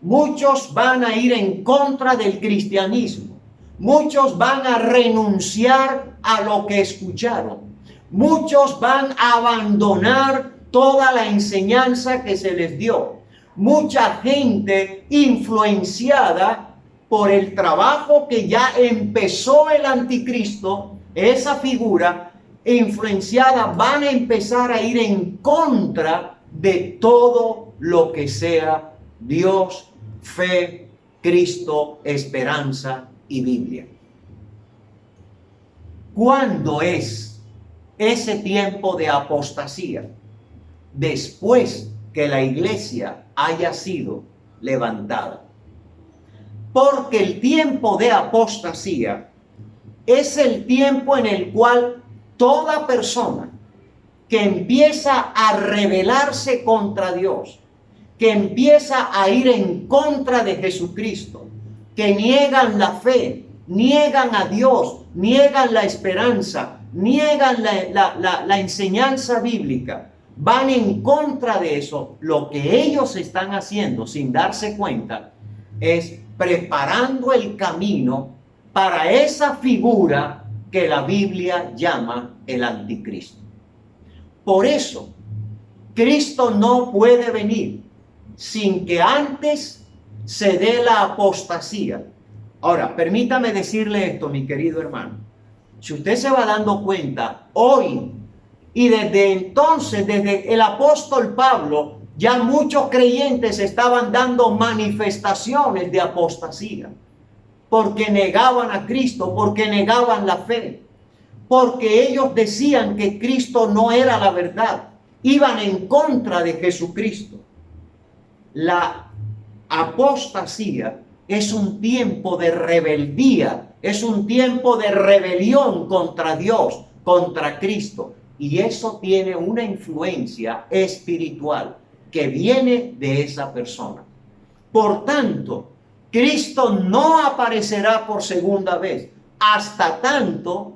muchos van a ir en contra del cristianismo, muchos van a renunciar a lo que escucharon, muchos van a abandonar toda la enseñanza que se les dio. Mucha gente influenciada por el trabajo que ya empezó el anticristo, esa figura influenciada, van a empezar a ir en contra de todo lo que sea Dios, fe, Cristo, esperanza y Biblia. ¿Cuándo es ese tiempo de apostasía? Después que la iglesia haya sido levantada. Porque el tiempo de apostasía es el tiempo en el cual toda persona que empieza a rebelarse contra Dios, que empieza a ir en contra de Jesucristo, que niegan la fe, niegan a Dios, niegan la esperanza, niegan la enseñanza bíblica, van en contra de eso, lo que ellos están haciendo sin darse cuenta es preparando el camino para esa figura que la Biblia llama el anticristo. Por eso, Cristo no puede venir sin que antes se dé la apostasía. Ahora, permítame decirle esto, mi querido hermano. Si usted se va dando cuenta, hoy y desde entonces, desde el apóstol Pablo, ya muchos creyentes estaban dando manifestaciones de apostasía, porque negaban a Cristo, porque negaban la fe, porque ellos decían que Cristo no era la verdad, iban en contra de Jesucristo. La apostasía es un tiempo de rebeldía, es un tiempo de rebelión contra Dios, contra Cristo, y eso tiene una influencia espiritual que viene de esa persona. Por tanto, Cristo no aparecerá por segunda vez hasta tanto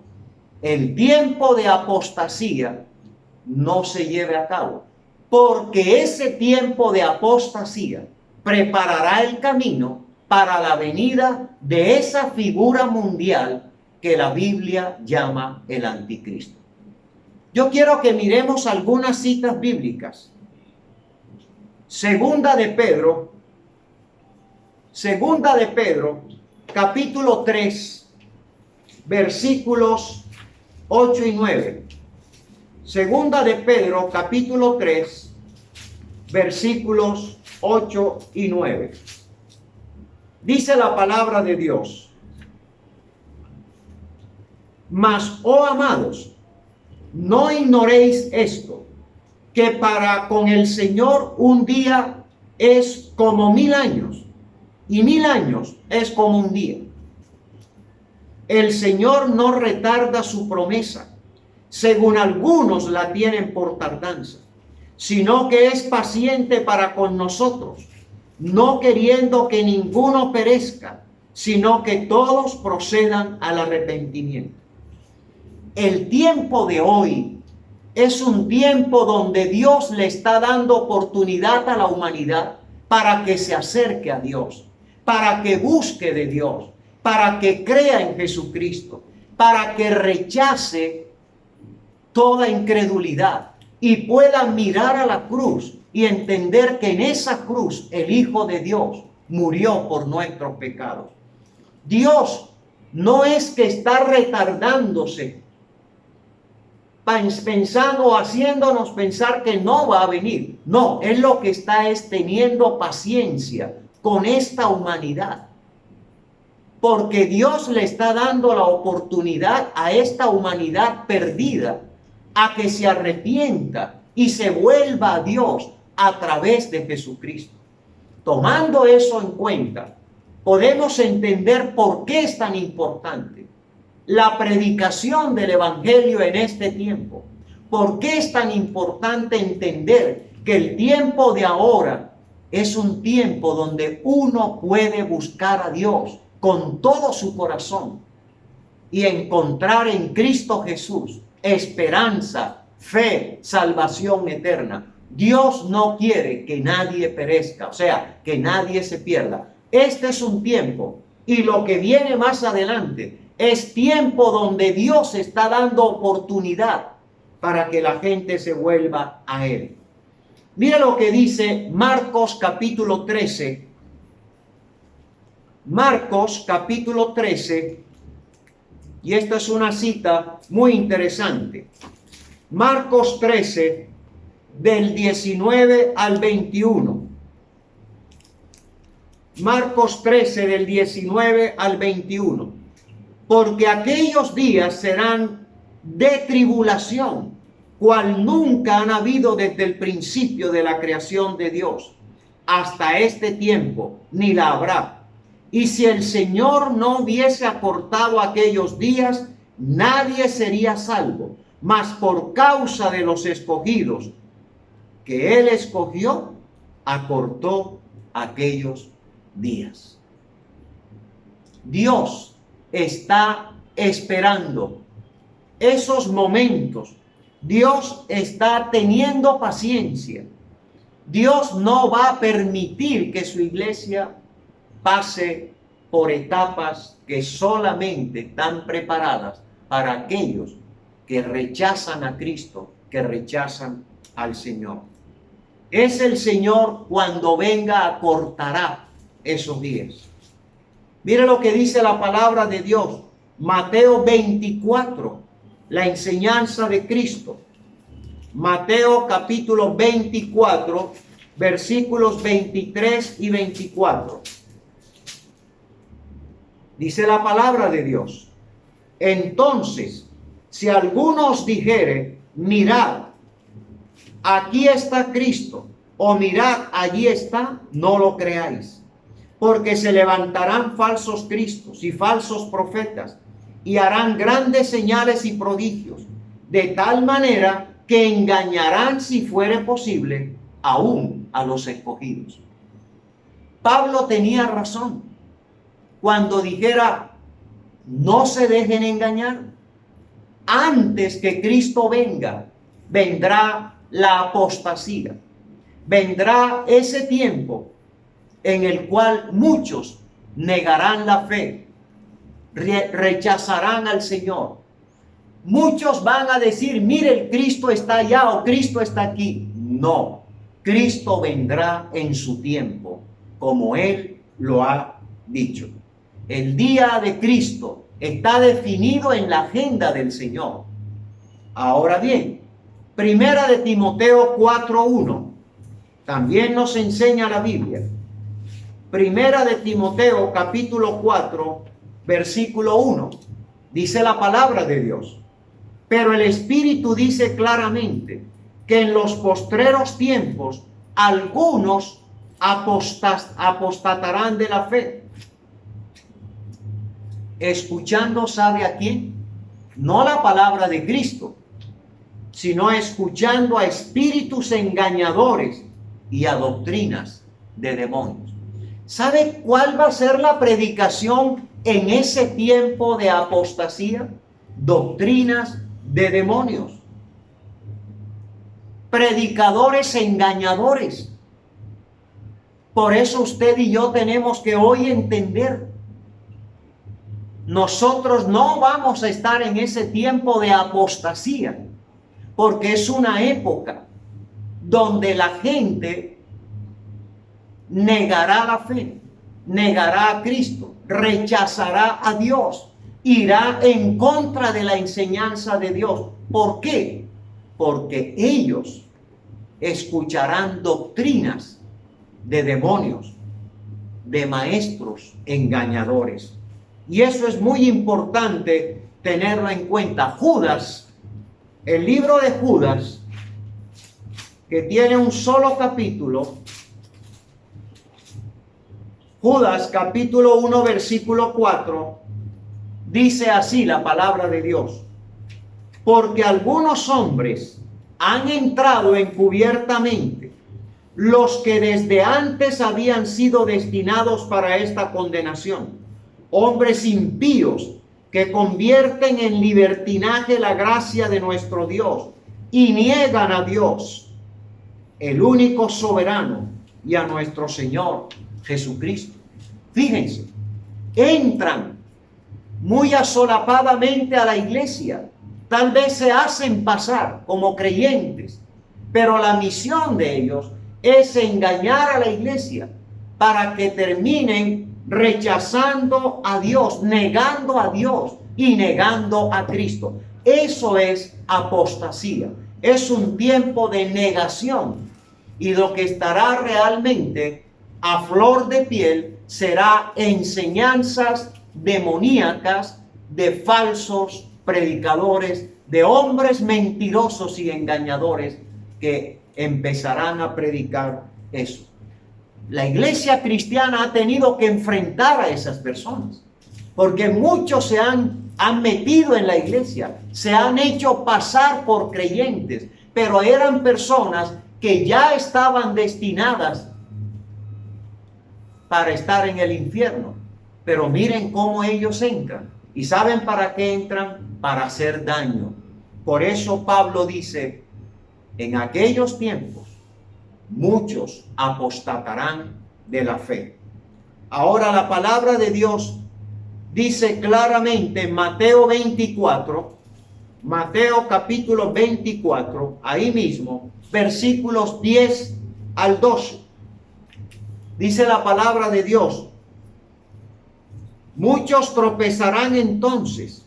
el tiempo de apostasía no se lleve a cabo, porque ese tiempo de apostasía preparará el camino para la venida de esa figura mundial que la Biblia llama el anticristo. Yo quiero que miremos algunas citas bíblicas. Segunda de Pedro, capítulo 3, versículos 8 y 9. Segunda de Pedro, capítulo 3, versículos 8 y 9. Dice la palabra de Dios: mas, oh amados, no ignoréis esto, que para con el Señor un día es como 1000 años, y 1000 años es como un día. El Señor no retarda su promesa, según algunos la tienen por tardanza, sino que es paciente para con nosotros, no queriendo que ninguno perezca, sino que todos procedan al arrepentimiento. El tiempo de hoy es un tiempo donde Dios le está dando oportunidad a la humanidad para que se acerque a Dios, para que busque de Dios, para que crea en Jesucristo, para que rechace toda incredulidad y pueda mirar a la cruz y entender que en esa cruz el Hijo de Dios murió por nuestros pecados. Dios no es que está retardándose, pensando, haciéndonos pensar que no va a venir. No, Él lo que está es teniendo paciencia con esta humanidad. porque Dios le está dando la oportunidad a esta humanidad perdida a que se arrepienta y se vuelva a Dios a través de Jesucristo. Tomando eso en cuenta, podemos entender por qué es tan importante la predicación del Evangelio en este tiempo. ¿Por qué es tan importante entender que el tiempo de ahora es un tiempo donde uno puede buscar a Dios con todo su corazón y encontrar en Cristo Jesús esperanza, fe, salvación eterna? Dios no quiere que nadie perezca, o sea, que nadie se pierda. Este es un tiempo, y lo que viene más adelante es tiempo donde Dios está dando oportunidad para que la gente se vuelva a Él. Mira lo que dice Marcos capítulo 13. Marcos capítulo 13, y esta es una cita muy interesante. Marcos 13, del 19 al 21. Marcos 13, del 19 al 21. Porque aquellos días serán de tribulación, cual nunca han habido desde el principio de la creación de Dios hasta este tiempo, ni la habrá. Y si el Señor no hubiese acortado aquellos días, nadie sería salvo. Mas por causa de los escogidos que Él escogió, acortó aquellos días. Dios está esperando esos momentos. Dios está teniendo paciencia. Dios no va a permitir que su iglesia pase por etapas que solamente están preparadas para aquellos que rechazan a Cristo, que rechazan al Señor. Es el Señor, cuando venga, acortará esos días. Mire lo que dice la palabra de Dios. Mateo 24, la enseñanza de Cristo. Mateo capítulo 24, versículos 23 y 24. Dice la palabra de Dios: entonces, si alguno os dijere, mirad, aquí está Cristo, o mirad, allí está, no lo creáis. Porque se levantarán falsos cristos y falsos profetas, y harán grandes señales y prodigios, de tal manera que engañarán, si fuere posible, aún a los escogidos. Pablo tenía razón cuando dijera: no se dejen engañar. Antes que Cristo venga, vendrá la apostasía. Vendrá ese tiempo en el cual muchos negarán la fe, rechazarán al Señor. Muchos van a decir: mire, el Cristo está allá o Cristo está aquí. No, Cristo vendrá en su tiempo, como Él lo ha dicho. El día de Cristo está definido en la agenda del Señor. Ahora bien, Primera de Timoteo 4:1 también nos enseña la Biblia. Primera de Timoteo capítulo 4, versículo 1. Dice la palabra de Dios: pero el Espíritu dice claramente que en los postreros tiempos algunos apostatarán de la fe. Escuchando, ¿sabe a quién? No la palabra de Cristo, sino escuchando a espíritus engañadores y a doctrinas de demonios. ¿Sabe cuál va a ser la predicación en ese tiempo de apostasía? Doctrinas de demonios. Predicadores engañadores. Por eso usted y yo tenemos que hoy entender: nosotros no vamos a estar en ese tiempo de apostasía, porque es una época donde la gente negará la fe, negará a Cristo, rechazará a Dios, irá en contra de la enseñanza de Dios. ¿Por qué? Porque ellos escucharán doctrinas de demonios, de maestros engañadores. Y eso es muy importante tenerlo en cuenta. Judas, el libro de Judas, que tiene un solo capítulo, Judas capítulo 1 versículo 4, dice así la palabra de Dios: porque algunos hombres han entrado encubiertamente, los que desde antes habían sido destinados para esta condenación, hombres impíos que convierten en libertinaje la gracia de nuestro Dios y niegan a Dios, el único soberano, y a nuestro Señor Jesucristo. Fíjense, entran muy asolapadamente a la iglesia, tal vez se hacen pasar como creyentes, pero la misión de ellos es engañar a la iglesia para que terminen rechazando a Dios, negando a Dios y negando a Cristo. Eso es apostasía, es un tiempo de negación. Y lo que estará realmente a flor de piel será enseñanzas demoníacas de falsos predicadores, de hombres mentirosos y engañadores que empezarán a predicar eso. La iglesia cristiana ha tenido que enfrentar a esas personas, porque muchos se han metido en la iglesia, se han hecho pasar por creyentes, pero eran personas que ya estaban destinadas para estar en el infierno. Pero miren cómo ellos entran. ¿Y saben para qué entran? Para hacer daño. Por eso Pablo dice, en aquellos tiempos muchos apostatarán de la fe. Ahora la palabra de Dios dice claramente en Mateo 24, Mateo capítulo 24, ahí mismo, versículos 10 al 12. Dice la palabra de Dios: muchos tropezarán entonces.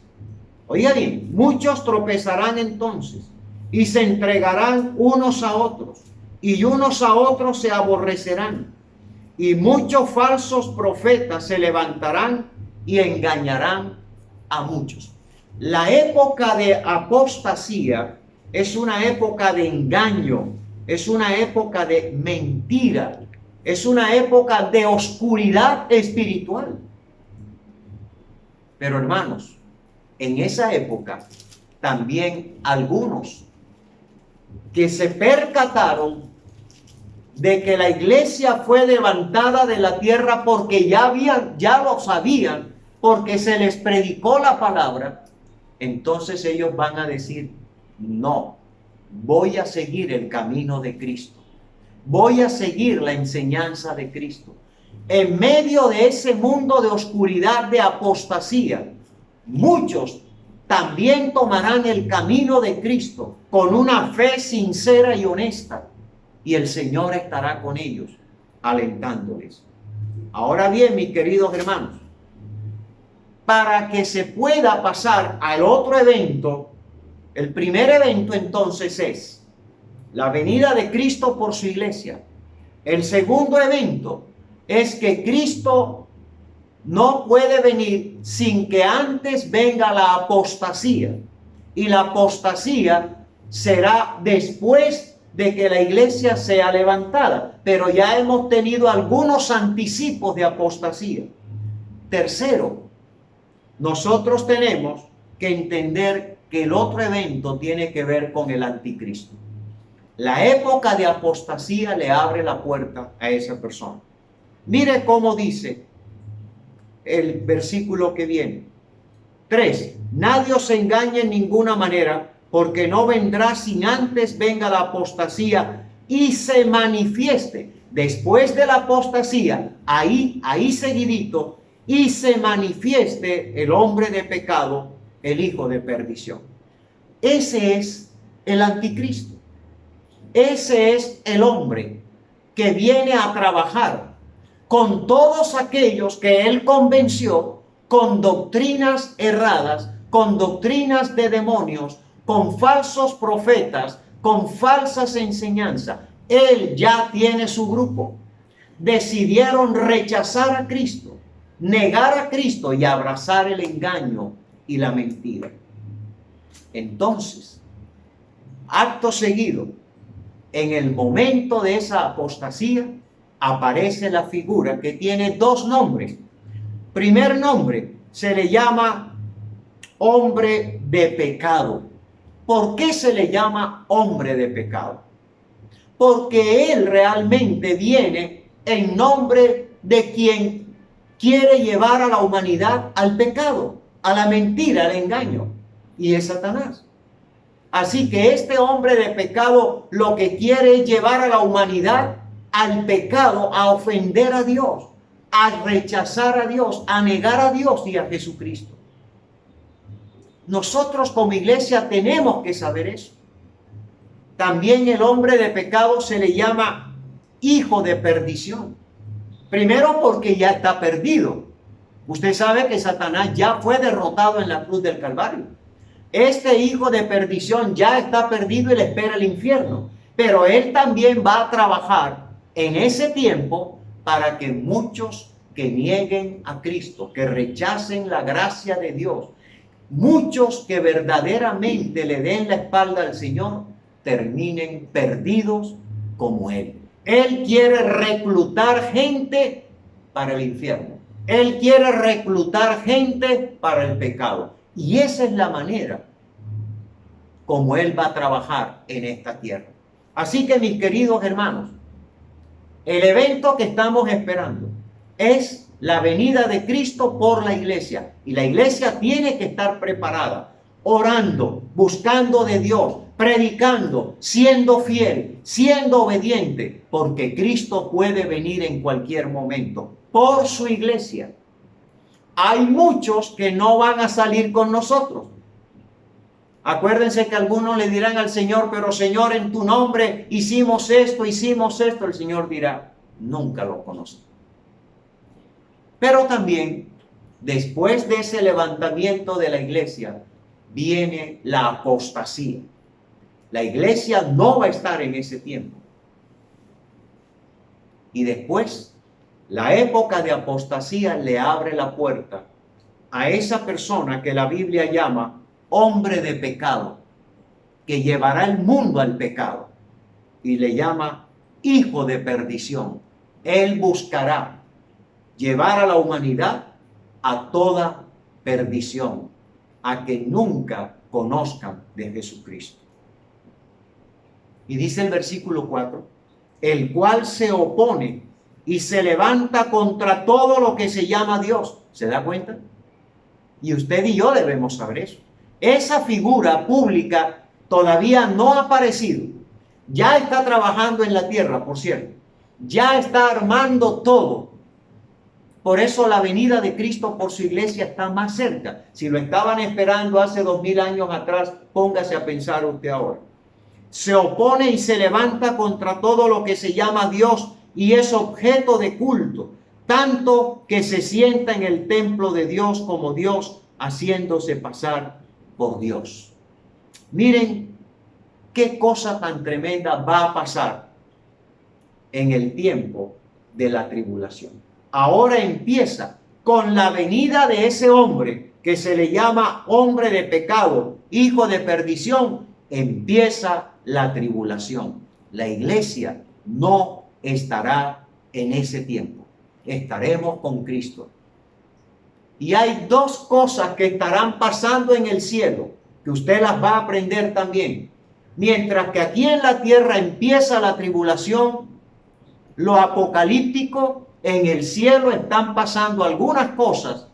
Oiga bien, muchos tropezarán entonces y se entregarán unos a otros, y unos a otros se aborrecerán. Y muchos falsos profetas se levantarán y engañarán a muchos. La época de apostasía es una época de engaño, es una época de mentira, es una época de oscuridad espiritual. Pero hermanos, en esa época también algunos que se percataron de que la iglesia fue levantada de la tierra porque ya lo sabían, porque se les predicó la palabra, entonces ellos van a decir: no, voy a seguir el camino de Cristo, voy a seguir la enseñanza de Cristo. En medio de ese mundo de oscuridad, de apostasía, muchos también tomarán el camino de Cristo con una fe sincera y honesta, y el Señor estará con ellos, alentándoles. Ahora bien, mis queridos hermanos, para que se pueda pasar al otro evento, el primer evento entonces es la venida de Cristo por su iglesia. El segundo evento es que Cristo no puede venir sin que antes venga la apostasía. Y la apostasía será después de que la iglesia sea levantada. Pero ya hemos tenido algunos anticipos de apostasía. Tercero, nosotros tenemos que entender que el otro evento tiene que ver con el anticristo. La época de apostasía le abre la puerta a esa persona. Mire cómo dice el versículo que viene. 3. Nadie os engañe en ninguna manera, porque no vendrá sin antes venga la apostasía y se manifieste. Después de la apostasía, ahí seguidito, y se manifieste el hombre de pecado, el hijo de perdición. Ese es el anticristo. Ese es el hombre que viene a trabajar con todos aquellos que él convenció con doctrinas erradas, con doctrinas de demonios, con falsos profetas, con falsas enseñanzas. Él ya tiene su grupo. Decidieron rechazar a Cristo, negar a Cristo y abrazar el engaño y la mentira. Entonces, acto seguido, en el momento de esa apostasía, aparece la figura que tiene dos nombres. Primer nombre, se le llama hombre de pecado. ¿Por qué se le llama hombre de pecado? Porque él realmente viene en nombre de quien quiere llevar a la humanidad al pecado, a la mentira, al engaño, y es Satanás. Así que este hombre de pecado lo que quiere es llevar a la humanidad al pecado, a ofender a Dios, a rechazar a Dios, a negar a Dios y a Jesucristo. Nosotros como iglesia tenemos que saber eso. También el hombre de pecado se le llama hijo de perdición. Primero porque ya está perdido. Usted sabe que Satanás ya fue derrotado en la cruz del Calvario. Este hijo de perdición ya está perdido y le espera el infierno. Pero él también va a trabajar en ese tiempo para que muchos que nieguen a Cristo, que rechacen la gracia de Dios, muchos que verdaderamente le den la espalda al Señor, terminen perdidos como Él. Él quiere reclutar gente para el infierno. Él quiere reclutar gente para el pecado. Y esa es la manera como Él va a trabajar en esta tierra. Así que, mis queridos hermanos, el evento que estamos esperando es la venida de Cristo por la iglesia. Y la iglesia tiene que estar preparada, orando, buscando de Dios, predicando, siendo fiel, siendo obediente, porque Cristo puede venir en cualquier momento por su iglesia. Hay muchos que no van a salir con nosotros. Acuérdense que algunos le dirán al Señor, pero Señor, en tu nombre hicimos esto. El Señor dirá, nunca lo conocí. Pero también, después de ese levantamiento de la iglesia, viene la apostasía. La iglesia no va a estar en ese tiempo. Y después, la época de apostasía le abre la puerta a esa persona que la Biblia llama hombre de pecado, que llevará el mundo al pecado, y le llama hijo de perdición. Él buscará llevar a la humanidad a toda perdición, a que nunca conozcan de Jesucristo. Y dice el versículo 4, el cual se opone y se levanta contra todo lo que se llama Dios. ¿Se da cuenta? Y usted y yo debemos saber eso. Esa figura pública todavía no ha aparecido. Ya está trabajando en la tierra, por cierto. Ya está armando todo. Por eso la venida de Cristo por su iglesia está más cerca. Si lo estaban esperando hace 2000 años atrás, póngase a pensar usted ahora. Se opone y se levanta contra todo lo que se llama Dios y es objeto de culto, tanto que se sienta en el templo de Dios como Dios, haciéndose pasar por Dios. Miren qué cosa tan tremenda va a pasar en el tiempo de la tribulación. Ahora empieza con la venida de ese hombre que se le llama hombre de pecado, hijo de perdición. Empieza la tribulación. La iglesia no estará en ese tiempo. Estaremos con Cristo. Y hay dos cosas que estarán pasando en el cielo, que usted las va a aprender también. Mientras que aquí en la tierra empieza la tribulación, lo apocalíptico, en el cielo están pasando algunas cosas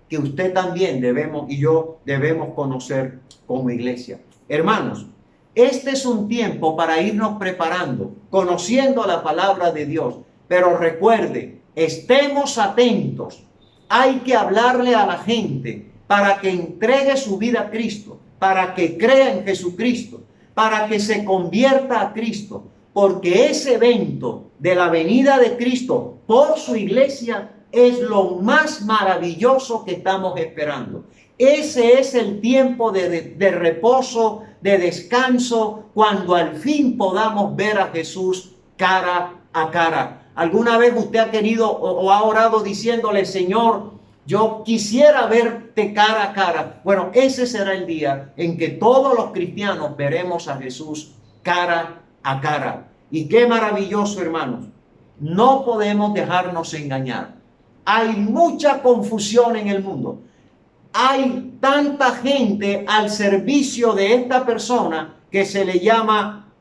que usted también debemos y yo debemos conocer como iglesia. Hermanos, este es un tiempo para irnos preparando, conociendo la palabra de Dios. Pero recuerde, estemos atentos. Hay que hablarle a la gente para que entregue su vida a Cristo, para que crea en Jesucristo, para que se convierta a Cristo. Porque ese evento de la venida de Cristo por su iglesia es lo más maravilloso que estamos esperando. Ese es el tiempo de reposo, de descanso, cuando al fin podamos ver a Jesús cara a cara. ¿Alguna vez usted ha querido o ha orado diciéndole, Señor, yo quisiera verte cara a cara? Bueno, ese será el día en que todos los cristianos veremos a Jesús cara a cara. Y qué maravilloso, hermanos. No podemos dejarnos engañar. Hay mucha confusión en el mundo. Hay tanta gente al servicio de esta persona que se le llama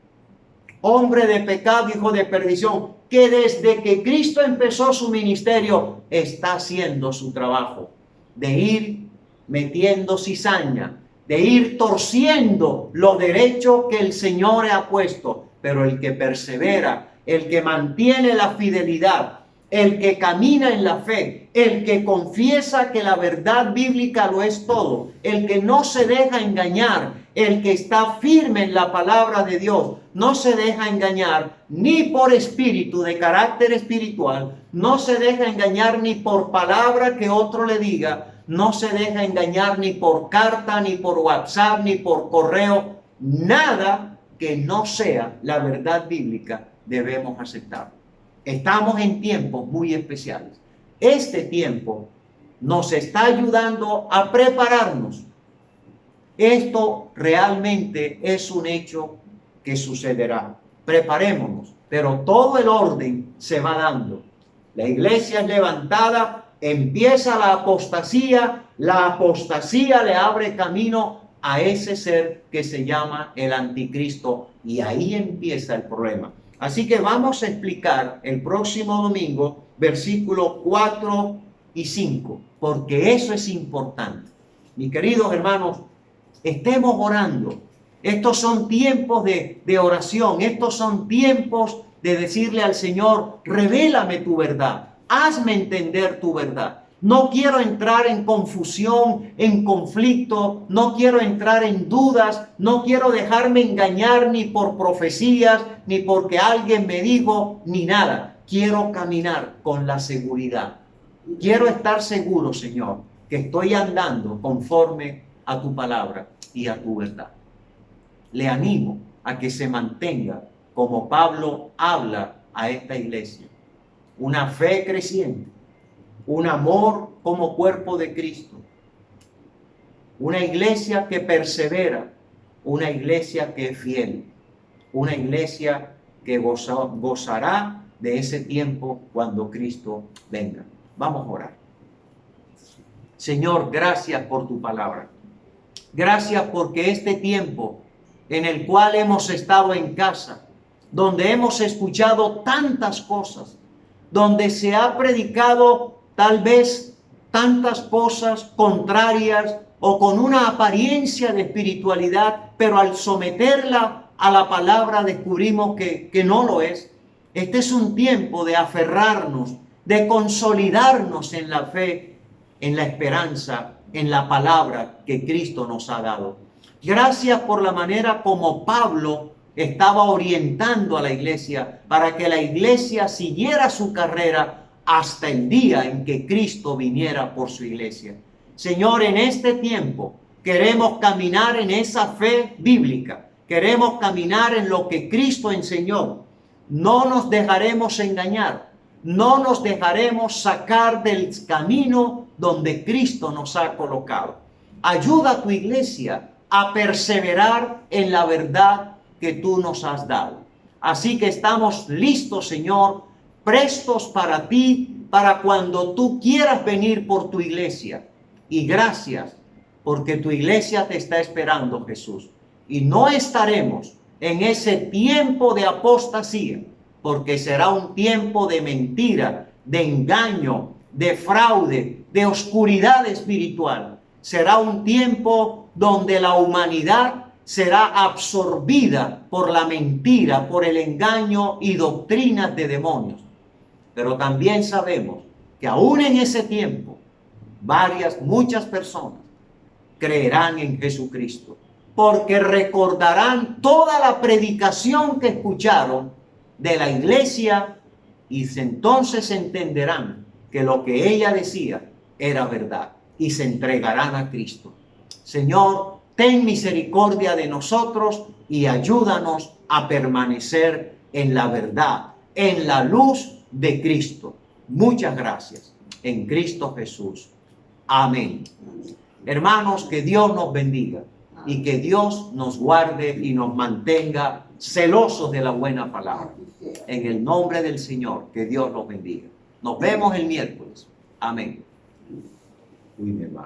hombre de pecado, hijo de perdición, que desde que Cristo empezó su ministerio está haciendo su trabajo de ir metiendo cizaña, de ir torciendo lo derecho que el Señor ha puesto. Pero el que persevera, el que mantiene la fidelidad, el que camina en la fe, el que confiesa que la verdad bíblica lo es todo, el que no se deja engañar, el que está firme en la palabra de Dios, no se deja engañar ni por espíritu de carácter espiritual, no se deja engañar ni por palabra que otro le diga, no se deja engañar ni por carta, ni por WhatsApp, ni por correo, nada que no sea la verdad bíblica debemos aceptar. Estamos en tiempos muy especiales. Este tiempo nos está ayudando a prepararnos. Esto realmente es un hecho que sucederá. Preparémonos, pero todo el orden se va dando. La iglesia es levantada, empieza la apostasía le abre camino a ese ser que se llama el anticristo, y ahí empieza el problema. Así que vamos a explicar el próximo domingo versículos 4 y 5, porque eso es importante. Mis queridos hermanos, estemos orando. Estos son tiempos de oración, estos son tiempos de decirle al Señor, revélame tu verdad, hazme entender tu verdad. No quiero entrar en confusión, en conflicto, no quiero entrar en dudas, no quiero dejarme engañar ni por profecías, ni porque alguien me dijo, ni nada. Quiero caminar con la seguridad. Quiero estar seguro, Señor, que estoy andando conforme a tu palabra y a tu verdad. Le animo a que se mantenga, como Pablo habla a esta iglesia, una fe creciente, un amor como cuerpo de Cristo, una iglesia que persevera, una iglesia que es fiel, una iglesia que gozará de ese tiempo cuando Cristo venga. Vamos a orar. Señor, gracias por tu palabra. Gracias porque este tiempo en el cual hemos estado en casa, donde hemos escuchado tantas cosas, donde se ha predicado tal vez tantas cosas contrarias o con una apariencia de espiritualidad, pero al someterla a la palabra descubrimos que no lo es. Este es un tiempo de aferrarnos, de consolidarnos en la fe, en la esperanza, en la palabra que Cristo nos ha dado. Gracias por la manera como Pablo estaba orientando a la iglesia para que la iglesia siguiera su carrera hasta el día en que Cristo viniera por su iglesia. Señor, en este tiempo queremos caminar en esa fe bíblica, queremos caminar en lo que Cristo enseñó. No nos dejaremos engañar, no nos dejaremos sacar del camino donde Cristo nos ha colocado. Ayuda a tu iglesia a perseverar en la verdad que tú nos has dado. Así que estamos listos, Señor, prestos para ti, para cuando tú quieras venir por tu iglesia. Y gracias, porque tu iglesia te está esperando, Jesús. Y no estaremos en ese tiempo de apostasía, porque será un tiempo de mentira, de engaño, de fraude, de oscuridad espiritual. Será un tiempo donde la humanidad será absorbida por la mentira, por el engaño y doctrinas de demonios. Pero también sabemos que aún en ese tiempo, muchas personas creerán en Jesucristo, porque recordarán toda la predicación que escucharon de la iglesia y entonces entenderán que lo que ella decía era verdad y se entregarán a Cristo. Señor, ten misericordia de nosotros y ayúdanos a permanecer en la verdad, en la luz de Cristo. Muchas gracias. En Cristo Jesús. Amén. Hermanos, que Dios nos bendiga y que Dios nos guarde y nos mantenga celosos de la buena palabra. En el nombre del Señor, que Dios nos bendiga. Nos vemos el miércoles. Amén. Uy, mi hermano.